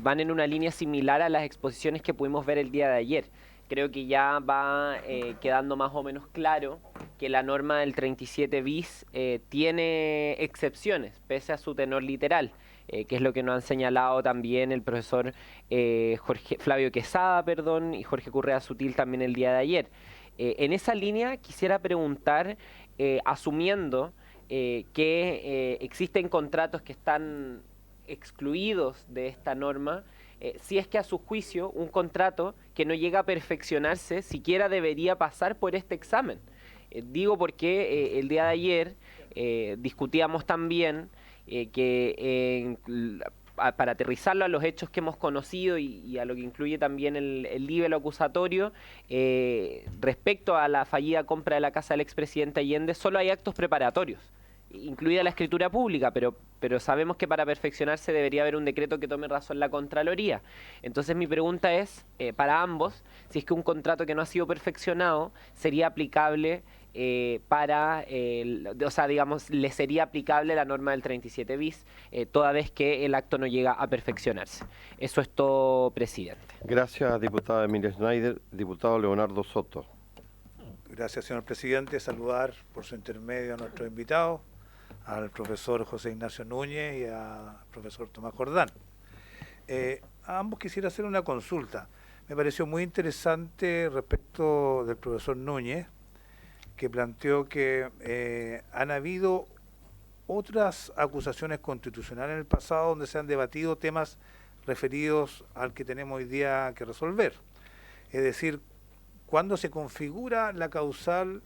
van en una línea similar a las exposiciones que pudimos ver el día de ayer. Creo que ya va quedando más o menos claro que la norma del 37 bis tiene excepciones, pese a su tenor literal, que es lo que nos han señalado también el profesor Flavio Quesada, y Jorge Correa Sutil también el día de ayer. En esa línea quisiera preguntar, asumiendo que existen contratos que están excluidos de esta norma, si es que a su juicio un contrato que no llega a perfeccionarse siquiera debería pasar por este examen. Digo porque el día de ayer discutíamos también que para aterrizarlo a los hechos que hemos conocido y a lo que incluye también el libelo acusatorio, respecto a la fallida compra de la casa del expresidente Allende, solo hay actos preparatorios, incluida la escritura pública, pero sabemos que para perfeccionarse debería haber un decreto que tome razón la Contraloría. Entonces mi pregunta es, para ambos, si es que un contrato que no ha sido perfeccionado sería aplicable le sería aplicable la norma del 37 bis, toda vez que el acto no llega a perfeccionarse. Eso es todo, presidente. Gracias, diputada Emilia Schneider. Diputado Leonardo Soto. Gracias, señor presidente. Saludar por su intermedio a nuestros invitados, al profesor José Ignacio Núñez y al profesor Tomás Jordán. A ambos quisiera hacer una consulta. Me pareció muy interesante respecto del profesor Núñez, que planteó que han habido otras acusaciones constitucionales en el pasado donde se han debatido temas referidos al que tenemos hoy día que resolver. Es decir, cuando se configura la causal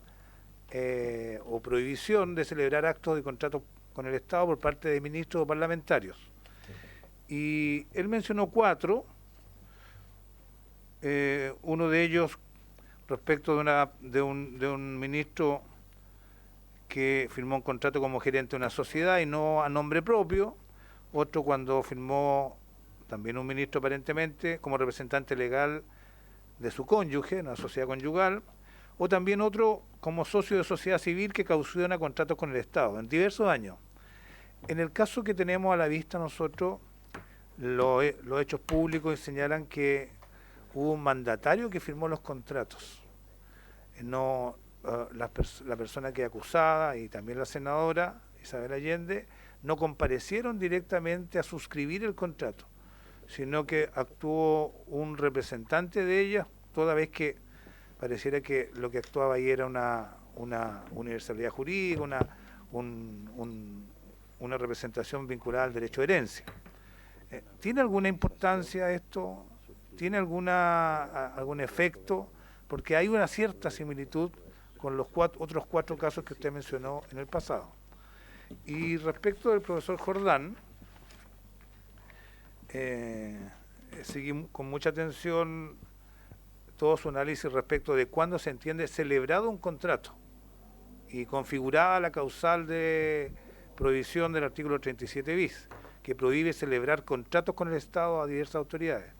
o prohibición de celebrar actos de contrato con el Estado por parte de ministros o parlamentarios. Y él mencionó 4, uno de ellos respecto de un ministro que firmó un contrato como gerente de una sociedad y no a nombre propio, otro cuando firmó también un ministro aparentemente como representante legal de su cónyuge, una sociedad conyugal, o también otro como socio de sociedad civil que causó contratos con el Estado en diversos años. En el caso que tenemos a la vista nosotros, los hechos públicos señalan que hubo un mandatario que firmó los contratos. No la persona que es acusada y también la senadora Isabel Allende no comparecieron directamente a suscribir el contrato, sino que actuó un representante de ella, toda vez que pareciera que lo que actuaba ahí era una universalidad jurídica, una representación vinculada al derecho de herencia. ¿Tiene alguna importancia esto? ¿Tiene algún efecto? Porque hay una cierta similitud con los otros 4 casos que usted mencionó en el pasado. Y respecto del profesor Jordán, seguí con mucha atención todo su análisis respecto de cuándo se entiende celebrado un contrato y configurada la causal de prohibición del artículo 37 bis, que prohíbe celebrar contratos con el Estado a diversas autoridades.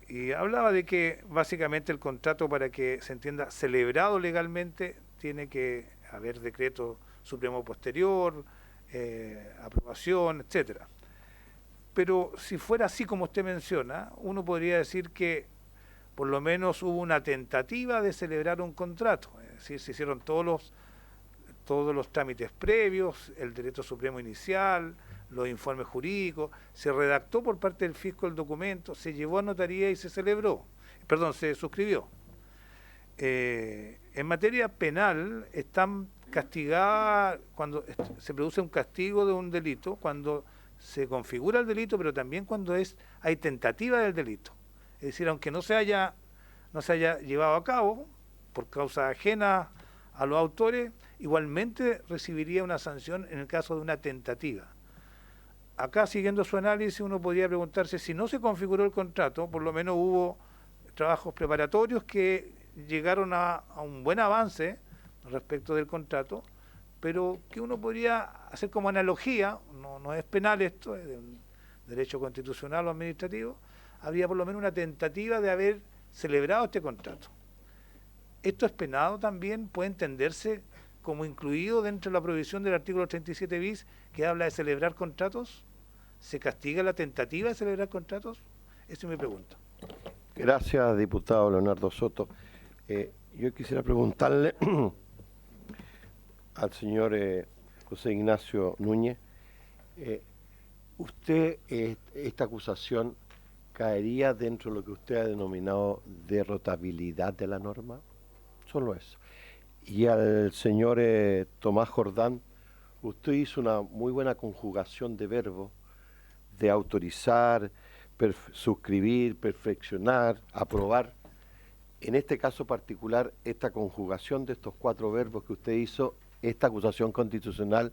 Y hablaba de que básicamente el contrato, para que se entienda celebrado legalmente, tiene que haber decreto supremo posterior, aprobación, etcétera. Pero si fuera así como usted menciona, uno podría decir que por lo menos hubo una tentativa de celebrar un contrato, es decir, se hicieron todos los trámites previos, el decreto supremo inicial, los informes jurídicos, se redactó por parte del fisco el documento, se llevó a notaría y se se suscribió. En materia penal están castigadas cuando se produce un castigo de un delito, cuando se configura el delito, pero también cuando hay tentativa del delito. Es decir, aunque no se haya llevado a cabo por causa ajena a los autores, igualmente recibiría una sanción en el caso de una tentativa. Acá, siguiendo su análisis, uno podría preguntarse, si no se configuró el contrato, por lo menos hubo trabajos preparatorios que llegaron a un buen avance respecto del contrato, pero que uno podría hacer como analogía, no es penal esto, es de un derecho constitucional o administrativo, habría por lo menos una tentativa de haber celebrado este contrato. ¿Esto es penado también? ¿Puede entenderse como incluido dentro de la prohibición del artículo 37 bis que habla de celebrar contratos? ¿Se castiga la tentativa de celebrar contratos? Esa es mi pregunta. Gracias, diputado Leonardo Soto. Yo quisiera preguntarle al señor José Ignacio Núñez, ¿usted, esta acusación, caería dentro de lo que usted ha denominado derrotabilidad de la norma? Solo eso. Y al señor Tomás Jordán, usted hizo una muy buena conjugación de verbos, de autorizar, suscribir, perfeccionar, aprobar. En este caso particular, esta conjugación de estos 4 verbos que usted hizo, esta acusación constitucional,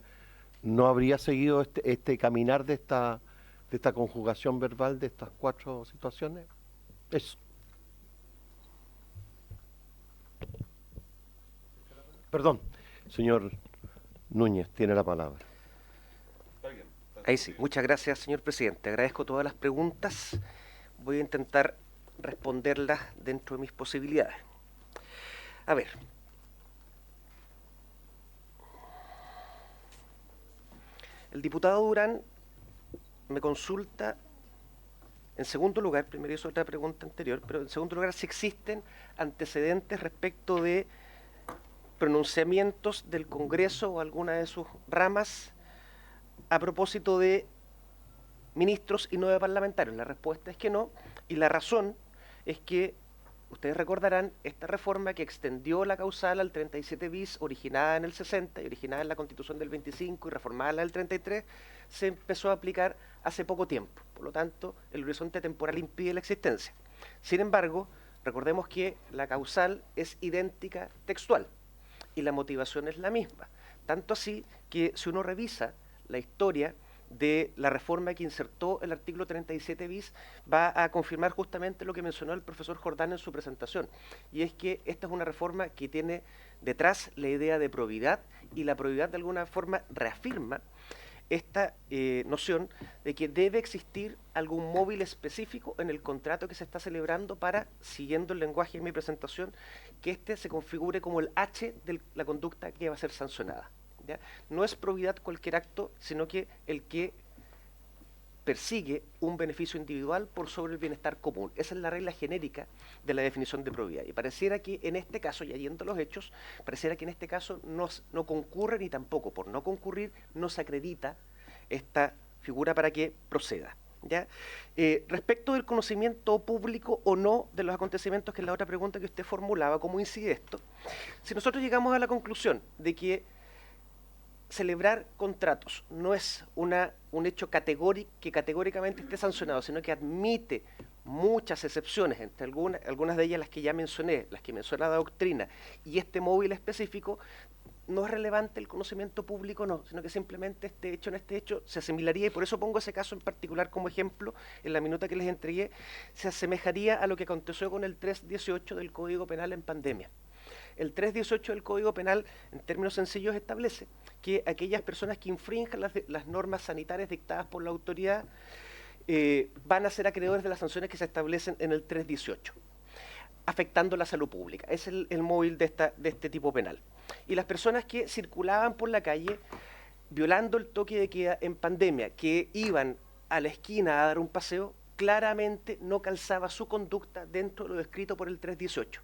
¿no habría seguido este caminar de esta conjugación verbal de estas 4 situaciones? Eso. Perdón, señor Núñez, tiene la palabra. Ahí sí, muchas gracias, señor presidente. Agradezco todas las preguntas. Voy a intentar responderlas dentro de mis posibilidades. A ver. El diputado Durán me consulta, en segundo lugar, primero hizo otra pregunta anterior, pero en segundo lugar, si existen antecedentes respecto de pronunciamientos del Congreso o alguna de sus ramas a propósito de ministros y no de parlamentarios. La respuesta es que no, y la razón es que, ustedes recordarán, esta reforma que extendió la causal al 37 bis, originada en el 60 y originada en la Constitución del 25 y reformada en la del 33, se empezó a aplicar hace poco tiempo. Por lo tanto, el horizonte temporal impide la existencia. Sin embargo, recordemos que la causal es idéntica textual y la motivación es la misma. Tanto así que si uno revisa la historia de la reforma que insertó el artículo 37 bis, va a confirmar justamente lo que mencionó el profesor Jordán en su presentación, y es que esta es una reforma que tiene detrás la idea de probidad, y la probidad de alguna forma reafirma esta noción de que debe existir algún móvil específico en el contrato que se está celebrando para, siguiendo el lenguaje de mi presentación, que éste se configure como el H de la conducta que va a ser sancionada. ¿Ya? No es probidad cualquier acto, sino que el que persigue un beneficio individual por sobre el bienestar común. Esa es la regla genérica de la definición de probidad. Y pareciera que en este caso, y yendo a los hechos, pareciera que en este caso no concurre, ni tampoco por no concurrir no se acredita esta figura para que proceda. ¿Ya? Respecto del conocimiento público o no de los acontecimientos, que es la otra pregunta que usted formulaba, ¿cómo incide esto? Si nosotros llegamos a la conclusión de que celebrar contratos no es un hecho que categóricamente esté sancionado, sino que admite muchas excepciones, entre algunas de ellas las que ya mencioné, las que menciona la doctrina, y este móvil específico, no es relevante el conocimiento público, no, sino que simplemente en este hecho se asimilaría, y por eso pongo ese caso en particular como ejemplo, en la minuta que les entregué, se asemejaría a lo que aconteció con el 318 del Código Penal en pandemia. El 318 del Código Penal, en términos sencillos, establece que aquellas personas que infrinjan las normas sanitarias dictadas por la autoridad van a ser acreedores de las sanciones que se establecen en el 318, afectando la salud pública. Es el móvil de este tipo penal. Y las personas que circulaban por la calle violando el toque de queda en pandemia, que iban a la esquina a dar un paseo, claramente no calzaba su conducta dentro de lo descrito por el 318.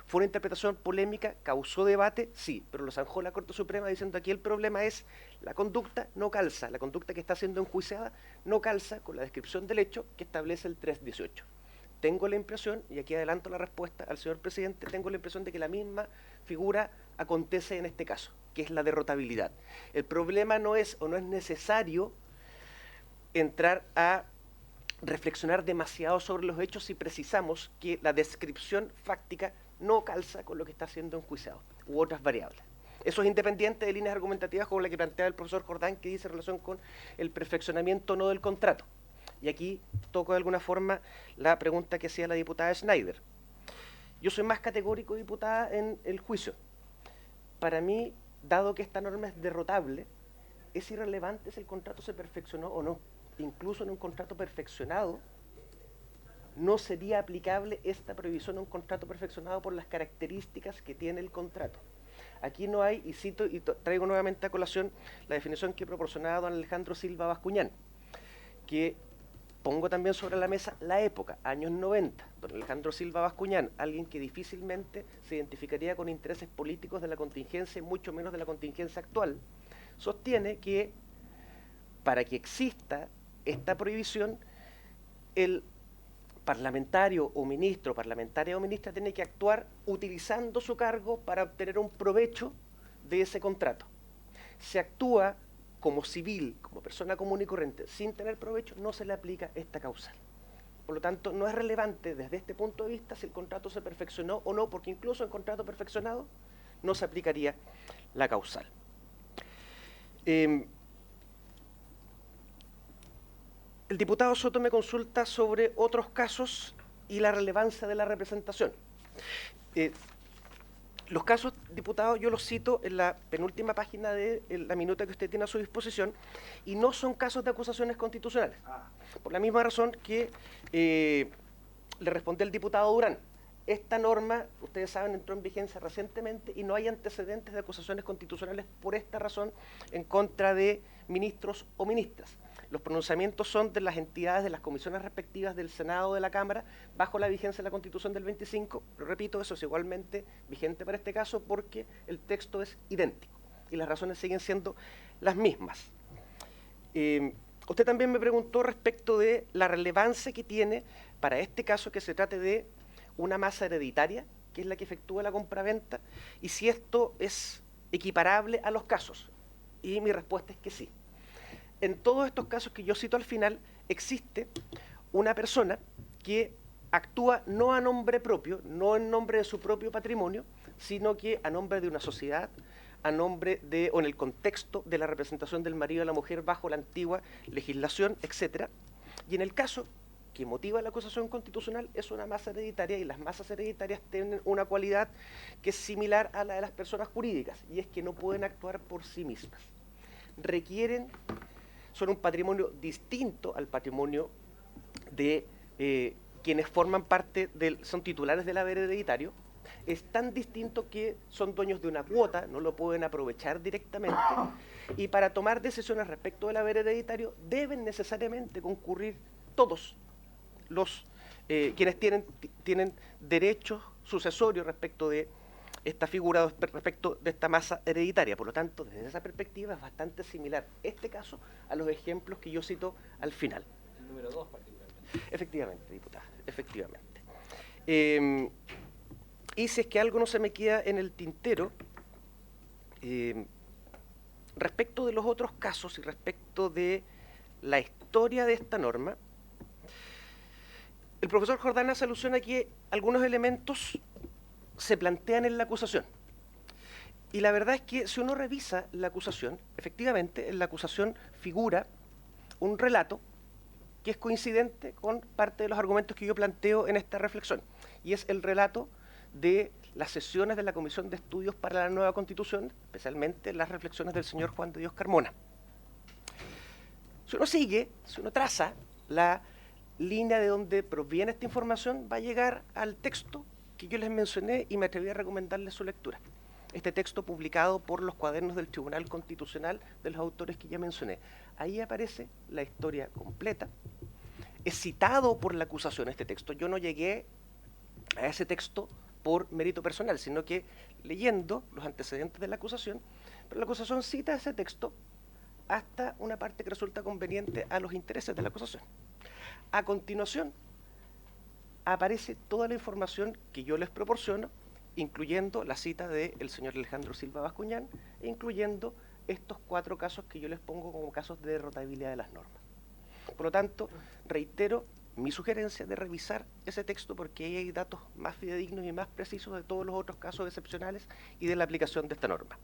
Fue una interpretación polémica, causó debate, sí, pero lo zanjó la Corte Suprema diciendo aquí el problema es la conducta no calza, la conducta que está siendo enjuiciada no calza con la descripción del hecho que establece el 318. Tengo la impresión, y aquí adelanto la respuesta al señor presidente, tengo la impresión de que la misma figura acontece en este caso, que es la derrotabilidad. El problema no es necesario entrar a reflexionar demasiado sobre los hechos si precisamos que la descripción fáctica no calza con lo que está siendo enjuiciado, u otras variables. Eso es independiente de líneas argumentativas como la que plantea el profesor Jordán, que dice en relación con el perfeccionamiento no del contrato. Y aquí toco de alguna forma la pregunta que hacía la diputada Schneider. Yo soy más categórico, diputada, en el juicio. Para mí, dado que esta norma es derrotable, es irrelevante si el contrato se perfeccionó o no. Incluso en un contrato perfeccionado, no sería aplicable esta prohibición a un contrato perfeccionado por las características que tiene el contrato. Aquí no hay, y cito y traigo nuevamente a colación la definición que proporcionaba don Alejandro Silva Bascuñán, que pongo también sobre la mesa la época, años 90. Don Alejandro Silva Bascuñán, alguien que difícilmente se identificaría con intereses políticos de la contingencia, y mucho menos de la contingencia actual, sostiene que para que exista esta prohibición, el parlamentario o ministro, parlamentaria o ministra, tiene que actuar utilizando su cargo para obtener un provecho de ese contrato. Se actúa como civil, como persona común y corriente, sin tener provecho, no se le aplica esta causal. Por lo tanto, no es relevante desde este punto de vista si el contrato se perfeccionó o no, porque incluso en contrato perfeccionado no se aplicaría la causal. El diputado Soto me consulta sobre otros casos y la relevancia de la representación. Los casos, diputado, yo los cito en la penúltima página de la minuta que usted tiene a su disposición, y no son casos de acusaciones constitucionales. Por la misma razón que le responde el diputado Durán. Esta norma, ustedes saben, entró en vigencia recientemente y no hay antecedentes de acusaciones constitucionales por esta razón en contra de ministros o ministras. Los pronunciamientos son de las entidades de las comisiones respectivas del Senado o de la Cámara bajo la vigencia de la Constitución del 25. Pero repito, eso es igualmente vigente para este caso porque el texto es idéntico y las razones siguen siendo las mismas. Usted también me preguntó respecto de la relevancia que tiene para este caso que se trate de una masa hereditaria, que es la que efectúa la compraventa, y si esto es equiparable a los casos. Y mi respuesta es que sí. En todos estos casos que yo cito al final, existe una persona que actúa no a nombre propio, no en nombre de su propio patrimonio, sino que a nombre de una sociedad, a nombre de, o en el contexto de la representación del marido y la mujer bajo la antigua legislación, etc. Y en el caso que motiva la acusación constitucional es una masa hereditaria, y las masas hereditarias tienen una cualidad que es similar a la de las personas jurídicas, y es que no pueden actuar por sí mismas. Son un patrimonio distinto al patrimonio de quienes forman parte son titulares del haber hereditario. Es tan distinto que son dueños de una cuota, no lo pueden aprovechar directamente, y para tomar decisiones respecto del haber hereditario deben necesariamente concurrir todos los quienes tienen derechos sucesorios respecto de esta figura, respecto de esta masa hereditaria. Por lo tanto, desde esa perspectiva es bastante similar este caso a los ejemplos que yo cito al final. El número 2 particularmente. Efectivamente, diputada, efectivamente. Y si es que algo no se me queda en el tintero, respecto de los otros casos y respecto de la historia de esta norma, el profesor Jordán hace alusión a que algunos elementos se plantean en la acusación. Y la verdad es que si uno revisa la acusación, efectivamente en la acusación figura un relato que es coincidente con parte de los argumentos que yo planteo en esta reflexión. Y es el relato de las sesiones de la Comisión de Estudios para la Nueva Constitución, especialmente las reflexiones del señor Juan de Dios Carmona. Si uno sigue, si uno traza la línea de donde proviene esta información, va a llegar al texto que yo les mencioné y me atreví a recomendarles su lectura. Este texto publicado por los cuadernos del Tribunal Constitucional de los autores que ya mencioné. Ahí aparece la historia completa. Es citado por la acusación este texto. Yo no llegué a ese texto por mérito personal, sino que leyendo los antecedentes de la acusación, pero la acusación cita ese texto hasta una parte que resulta conveniente a los intereses de la acusación. A continuación, aparece toda la información que yo les proporciono, incluyendo la cita del señor Alejandro Silva Bascuñán, e incluyendo estos 4 casos que yo les pongo como casos de derrotabilidad de las normas. Por lo tanto, reitero mi sugerencia de revisar ese texto porque ahí hay datos más fidedignos y más precisos de todos los otros casos excepcionales y de la aplicación de esta norma.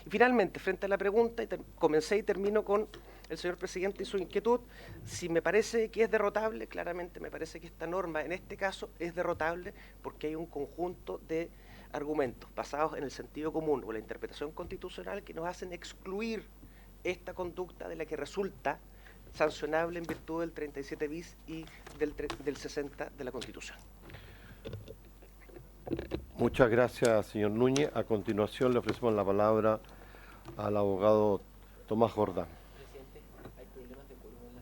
Y finalmente, frente a la pregunta, comencé y termino con el señor presidente y su inquietud, si me parece que es derrotable, claramente me parece que esta norma en este caso es derrotable porque hay un conjunto de argumentos basados en el sentido común o la interpretación constitucional que nos hacen excluir esta conducta de la que resulta sancionable en virtud del 37 bis y del 60 de la Constitución. Muchas gracias, señor Núñez. A continuación le ofrecemos la palabra al abogado Tomás Jordán.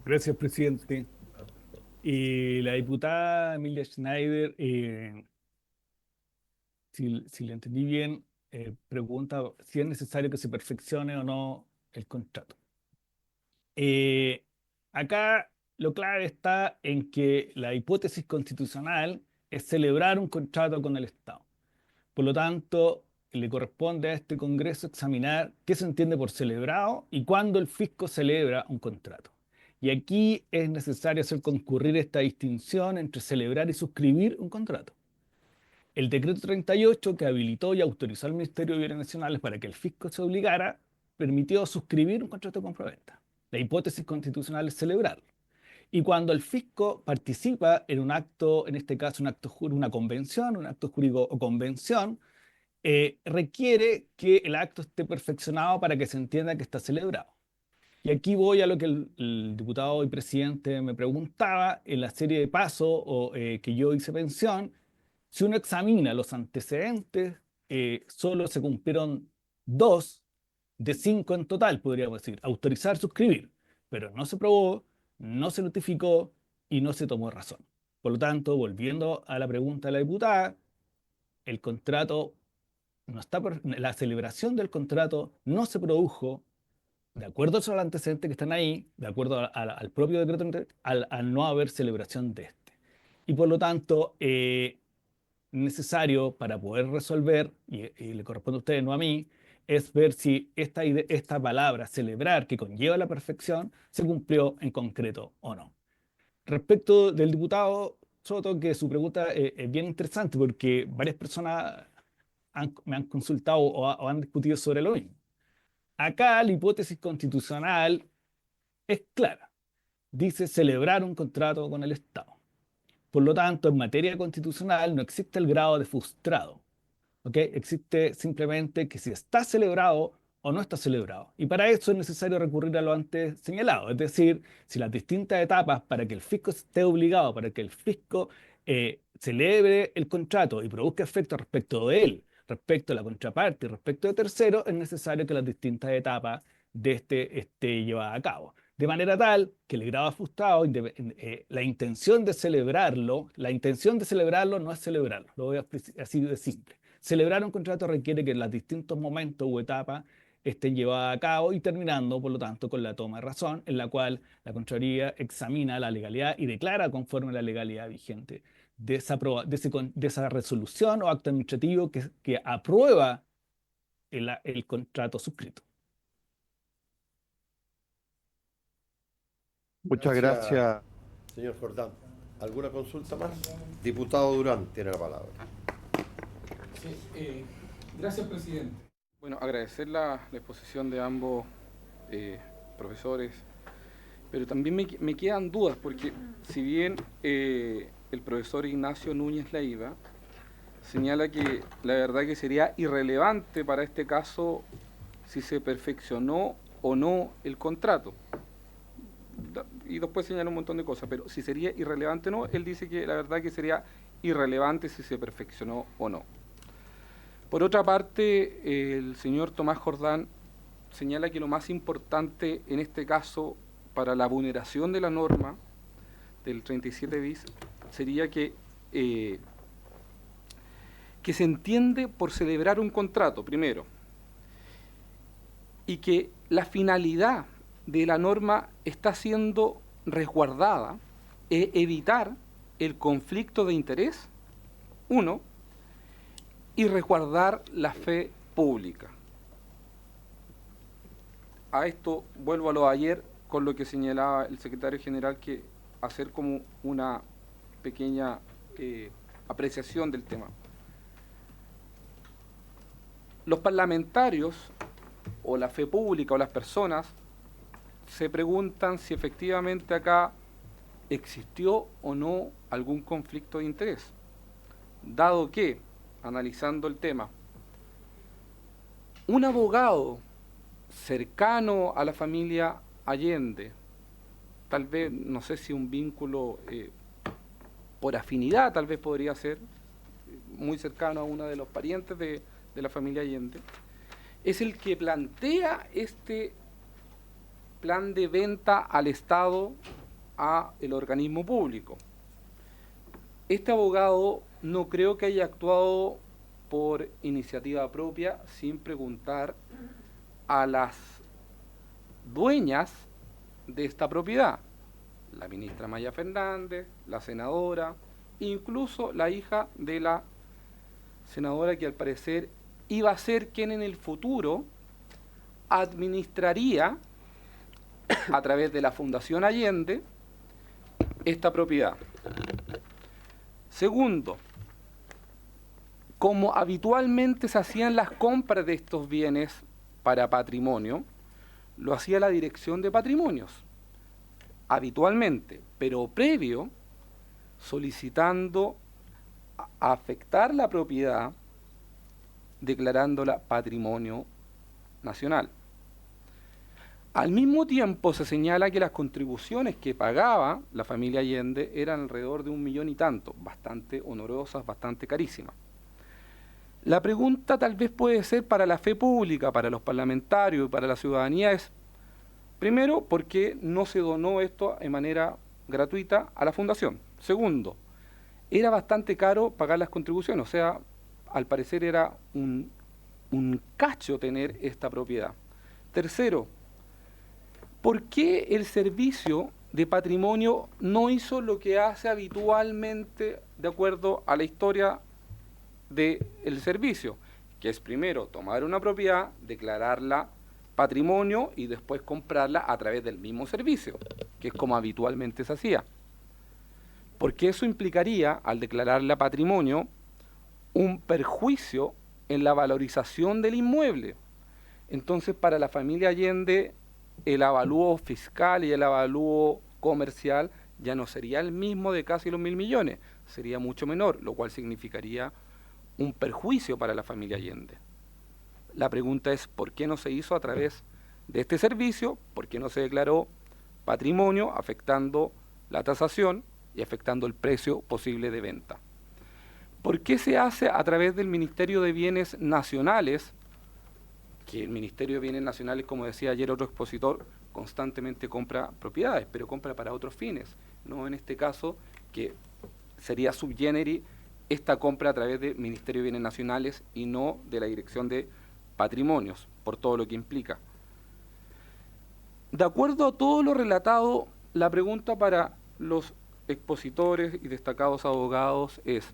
Gracias, presidente. La diputada Emilia Schneider, si le entendí bien, pregunta si es necesario que se perfeccione o no el contrato. Acá lo clave está en que la hipótesis constitucional es celebrar un contrato con el Estado. Por lo tanto, le corresponde a este Congreso examinar qué se entiende por celebrado y cuándo el fisco celebra un contrato. Y aquí es necesario hacer concurrir esta distinción entre celebrar y suscribir un contrato. El decreto 38, que habilitó y autorizó al Ministerio de Bienes Nacionales para que el fisco se obligara, permitió suscribir un contrato de compraventa. La hipótesis constitucional es celebrarlo. Y cuando el fisco participa en un acto, en este caso un acto una convención, un acto jurídico o convención, requiere que el acto esté perfeccionado para que se entienda que está celebrado. Y aquí voy a lo que el diputado y presidente me preguntaba en la serie de pasos que yo hice mención. Si uno examina los antecedentes, solo se cumplieron 2 de 5 en total, podríamos decir, autorizar, suscribir, pero no se probó, no se notificó y no se tomó razón. Por lo tanto, volviendo a la pregunta de la diputada, el contrato no está, la celebración del contrato no se produjo de acuerdo a los antecedentes que están ahí, de acuerdo al propio decreto, al no haber celebración de este. Y por lo tanto, necesario para poder resolver, y le corresponde a ustedes, no a mí, es ver si esta palabra, celebrar, que conlleva la perfección, se cumplió en concreto o no. Respecto del diputado Soto, que su pregunta es bien interesante porque varias personas me han consultado o han discutido sobre lo mismo. Acá la hipótesis constitucional es clara. Dice celebrar un contrato con el Estado. Por lo tanto, en materia constitucional no existe el grado de frustrado. ¿Okay? Existe simplemente que si está celebrado o no está celebrado. Y para eso es necesario recurrir a lo antes señalado. Es decir, si las distintas etapas para que el fisco esté obligado, para que el fisco celebre el contrato y produzca efectos respecto de él, respecto a la contraparte y respecto de tercero, es necesario que las distintas etapas de este esté llevada a cabo. De manera tal que el grado frustrado, la intención de celebrarlo no es celebrarlo, lo voy a así de simple. Celebrar un contrato requiere que los distintos momentos u etapas estén llevadas a cabo y terminando, por lo tanto, con la toma de razón, en la cual la Contraloría examina la legalidad y declara conforme a la legalidad vigente de esa resolución o acto administrativo que aprueba el contrato suscrito. Muchas gracias, señor Jordán. ¿Alguna consulta más? Diputado Durán tiene la palabra. Sí, gracias, presidente. Bueno, agradecer la exposición de ambos profesores, pero también me quedan dudas, porque si bien el profesor Ignacio Núñez Leiva señala que la verdad que sería irrelevante para este caso si se perfeccionó o no el contrato, y después señala un montón de cosas, pero si sería irrelevante o no, él dice que la verdad que sería irrelevante si se perfeccionó o no. Por otra parte, el señor Tomás Jordán señala que lo más importante en este caso para la vulneración de la norma del 37 bis sería que se entiende por celebrar un contrato, primero, y que la finalidad de la norma está siendo resguardada, evitar el conflicto de interés, uno, y resguardar la fe pública. A esto vuelvo a lo de ayer con lo que señalaba el secretario general, que hacer como una pequeña apreciación del tema. Los parlamentarios o la fe pública o las personas se preguntan si efectivamente acá existió o no algún conflicto de interés, dado que, analizando el tema, un abogado cercano a la familia Allende, tal vez, no sé si un vínculo por afinidad, tal vez podría ser, muy cercano a uno de los parientes de la familia Allende, es el que plantea este plan de venta al Estado a el organismo público. Este abogado no creo que haya actuado por iniciativa propia sin preguntar a las dueñas de esta propiedad, la ministra Maya Fernández, la senadora, incluso la hija de la senadora, que al parecer iba a ser quien en el futuro administraría a través de la Fundación Allende esta propiedad. Segundo, como habitualmente se hacían las compras de estos bienes para patrimonio, lo hacía la Dirección de Patrimonios, habitualmente, pero previo, solicitando afectar la propiedad, declarándola patrimonio nacional. Al mismo tiempo se señala que las contribuciones que pagaba la familia Allende eran alrededor de 1 millón y tanto, bastante onerosas, bastante carísimas. La pregunta tal vez puede ser para la fe pública, para los parlamentarios y para la ciudadanía es, primero, ¿por qué no se donó esto de manera gratuita a la fundación? Segundo, era bastante caro pagar las contribuciones, o sea, al parecer era un cacho tener esta propiedad. Tercero, ¿por qué el servicio de patrimonio no hizo lo que hace habitualmente de acuerdo a la historia del servicio? Que es primero tomar una propiedad, declararla patrimonio y después comprarla a través del mismo servicio, que es como habitualmente se hacía. Porque eso implicaría, al declararla patrimonio, un perjuicio en la valorización del inmueble. Entonces, para la familia Allende, el avalúo fiscal y el avalúo comercial ya no sería el mismo de casi los 1.000 millones, sería mucho menor, lo cual significaría un perjuicio para la familia Allende. La pregunta es, ¿por qué no se hizo a través de este servicio? ¿Por qué no se declaró patrimonio, afectando la tasación y afectando el precio posible de venta? ¿Por qué se hace a través del Ministerio de Bienes Nacionales? Que el Ministerio de Bienes Nacionales, como decía ayer otro expositor, constantemente compra propiedades, pero compra para otros fines, no en este caso, que sería sub generi esta compra a través del Ministerio de Bienes Nacionales y no de la Dirección de Patrimonios, por todo lo que implica. De acuerdo a todo lo relatado, la pregunta para los expositores y destacados abogados es,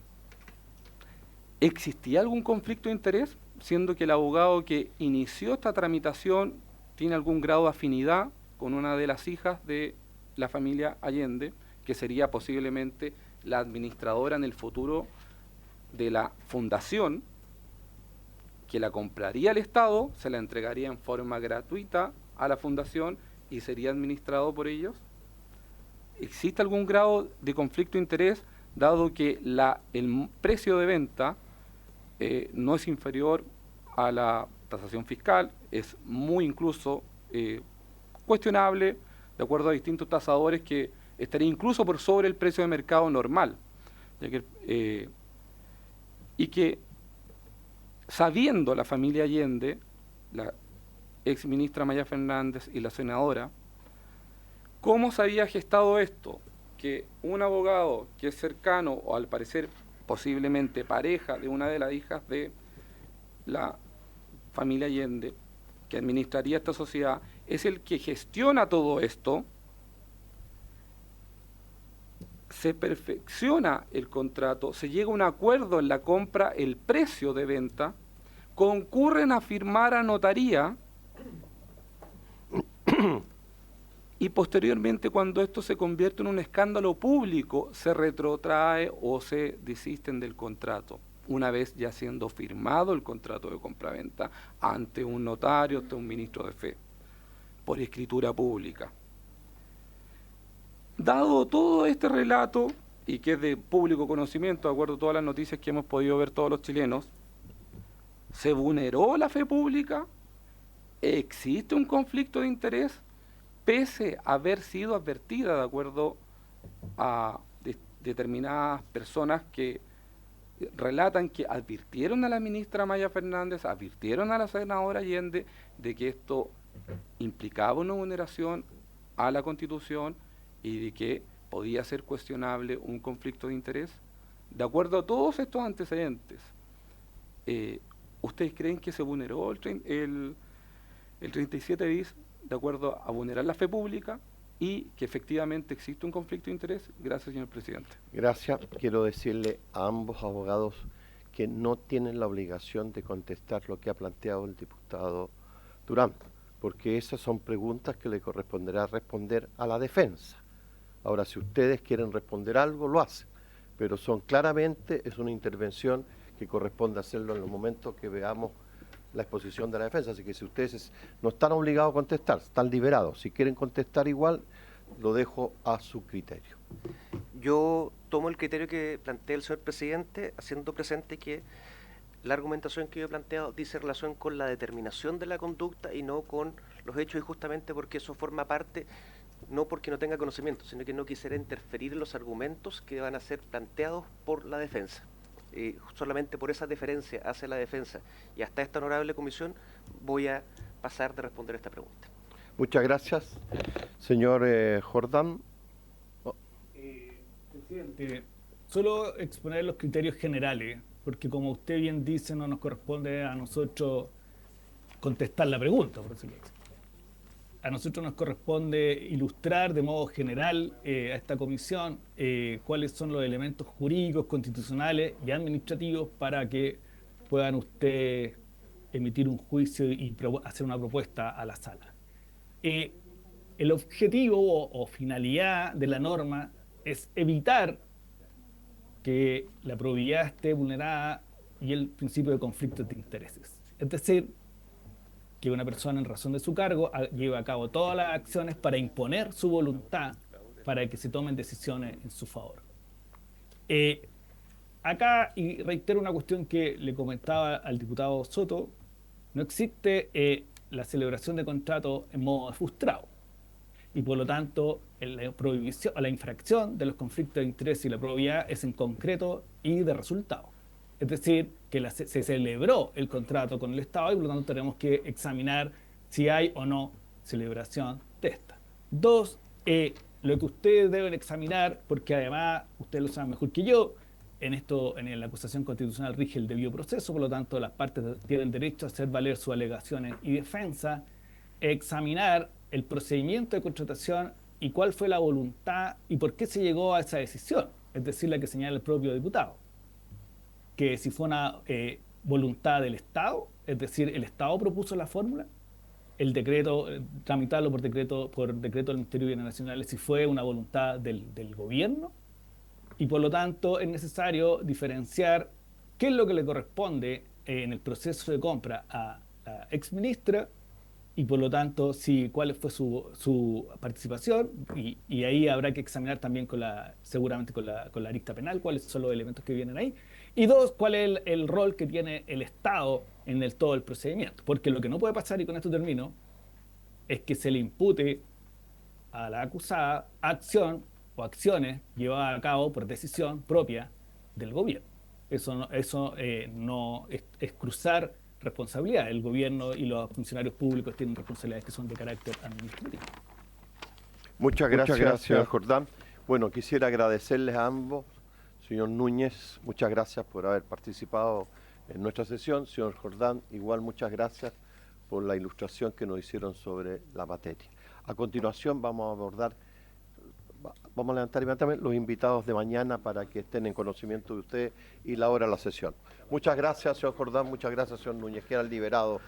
¿existía algún conflicto de interés, siendo que el abogado que inició esta tramitación tiene algún grado de afinidad con una de las hijas de la familia Allende, que sería posiblemente la administradora en el futuro de la fundación, que la compraría el Estado, se la entregaría en forma gratuita a la fundación y sería administrado por ellos. ¿Existe algún grado de conflicto de interés, dado que el precio de venta no es inferior a la tasación fiscal, es muy incluso cuestionable, de acuerdo a distintos tasadores, que estaría incluso por sobre el precio de mercado normal, y que, sabiendo la familia Allende, la ex ministra Maya Fernández y la senadora, cómo se había gestado esto, que un abogado que es cercano, o al parecer posiblemente pareja de una de las hijas de la familia Allende, que administraría esta sociedad, es el que gestiona todo esto, se perfecciona el contrato, se llega a un acuerdo en la compra, el precio de venta, concurren a firmar a notaría y posteriormente, cuando esto se convierte en un escándalo público, se retrotrae o se desisten del contrato, una vez ya siendo firmado el contrato de compraventa ante un notario, ante un ministro de fe, por escritura pública. Dado todo este relato, y que es de público conocimiento, de acuerdo a todas las noticias que hemos podido ver todos los chilenos, ¿se vulneró la fe pública? ¿Existe un conflicto de interés? Pese a haber sido advertida, de acuerdo a determinadas personas que relatan que advirtieron a la ministra Maya Fernández, advirtieron a la senadora Allende de que esto implicaba una vulneración a la Constitución y de que podía ser cuestionable un conflicto de interés. De acuerdo a todos estos antecedentes, ¿ustedes creen que se vulneró el 37 bis de acuerdo a vulnerar la fe pública y que efectivamente existe un conflicto de interés? Gracias, señor presidente. Gracias. Quiero decirle a ambos abogados que no tienen la obligación de contestar lo que ha planteado el diputado Durán, porque esas son preguntas que le corresponderá responder a la defensa. Ahora, si ustedes quieren responder algo, lo hacen, pero es una intervención que corresponde hacerlo en los momentos que veamos la exposición de la defensa. Así que si ustedes no están obligados a contestar, están liberados. Si quieren contestar igual, lo dejo a su criterio. Yo tomo el criterio que plantea el señor presidente, haciendo presente que la argumentación que yo he planteado dice relación con la determinación de la conducta y no con los hechos, y justamente porque eso forma parte, no porque no tenga conocimiento, sino que no quisiera interferir en los argumentos que van a ser planteados por la defensa. Solamente por esa deferencia hacia la defensa y hasta esta honorable comisión voy a pasar de responder esta pregunta. Muchas gracias. Señor Jordán. Presidente, solo exponer los criterios generales, porque como usted bien dice, no nos corresponde a nosotros contestar la pregunta, por decirlo así. A nosotros nos corresponde ilustrar de modo general a esta comisión cuáles son los elementos jurídicos, constitucionales y administrativos para que puedan ustedes emitir un juicio y hacer una propuesta a la sala. El objetivo o finalidad de la norma es evitar que la probidad esté vulnerada y el principio de conflictos de intereses. Es decir, que una persona en razón de su cargo lleve a cabo todas las acciones para imponer su voluntad para que se tomen decisiones en su favor. Acá, y reitero una cuestión que le comentaba al diputado Soto, no existe la celebración de contrato en modo frustrado. Y por lo tanto, la infracción de los conflictos de interés y la probidad es en concreto y de resultado. Es decir, que se celebró el contrato con el Estado y por lo tanto tenemos que examinar si hay o no celebración de esta. Dos, lo que ustedes deben examinar, porque además ustedes lo saben mejor que yo, en la acusación constitucional rige el debido proceso, por lo tanto las partes tienen derecho a hacer valer sus alegaciones y defensa, examinar el procedimiento de contratación y cuál fue la voluntad y por qué se llegó a esa decisión, es decir, la que señala el propio diputado. Que si fue una voluntad del Estado, es decir, el Estado propuso la fórmula, el decreto, tramitarlo por decreto del Ministerio de Bienes Nacionales, si fue una voluntad del gobierno, y por lo tanto es necesario diferenciar qué es lo que le corresponde en el proceso de compra a la exministra, y por lo tanto cuál fue su participación, y ahí habrá que examinar también seguramente con la arista penal cuáles son los elementos que vienen ahí, y dos, cuál es el rol que tiene el Estado en todo el procedimiento, porque lo que no puede pasar, y con esto termino, es que se le impute a la acusada acción o acciones llevadas a cabo por decisión propia del gobierno. Eso no es cruzar responsabilidad. El gobierno y los funcionarios públicos tienen responsabilidades que son de carácter administrativo. Muchas gracias, señor Jordán. Bueno, quisiera agradecerles a ambos. Señor Núñez, muchas gracias por haber participado en nuestra sesión. Señor Jordán, igual muchas gracias por la ilustración que nos hicieron sobre la materia. A continuación vamos a levantar inmediatamente los invitados de mañana para que estén en conocimiento de ustedes y la hora de la sesión. Muchas gracias, señor Jordán, muchas gracias, señor Núñez, quedan liberados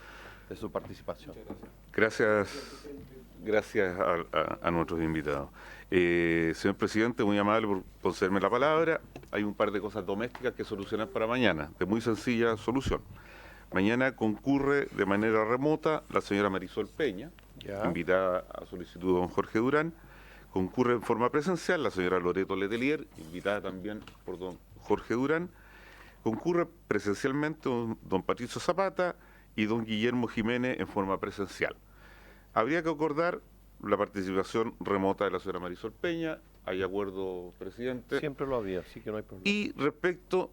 de su participación. Gracias a nuestros invitados. Señor presidente, muy amable por concederme la palabra. Hay un par de cosas domésticas que solucionar para mañana, de muy sencilla solución. Mañana concurre de manera remota la señora Marisol Peña, invitada a solicitud de don Jorge Durán. Concurre en forma presencial la señora Loreto Letelier, invitada también por don Jorge Durán. Concurre presencialmente don Patricio Zapata y don Guillermo Jiménez en forma presencial. Habría que acordar la participación remota de la señora Marisol Peña. ¿Hay acuerdo, presidente? Siempre lo había, así que no hay problema. Y respecto,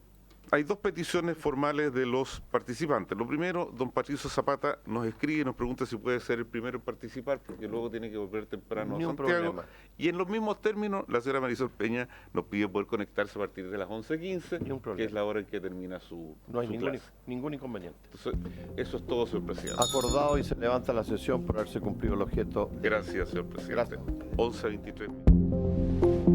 hay dos peticiones formales de los participantes. Lo primero, don Patricio Zapata nos escribe y nos pregunta si puede ser el primero en participar, porque luego tiene que volver temprano a Santiago. Problema. Y en los mismos términos, la señora Marisol Peña nos pide poder conectarse a partir de las 11:15, que es la hora en que termina su No hay clase. ningún inconveniente. Entonces, eso es todo, señor presidente. Acordado y se levanta la sesión por haberse cumplido el objeto. Gracias, señor presidente. Gracias. 11:23.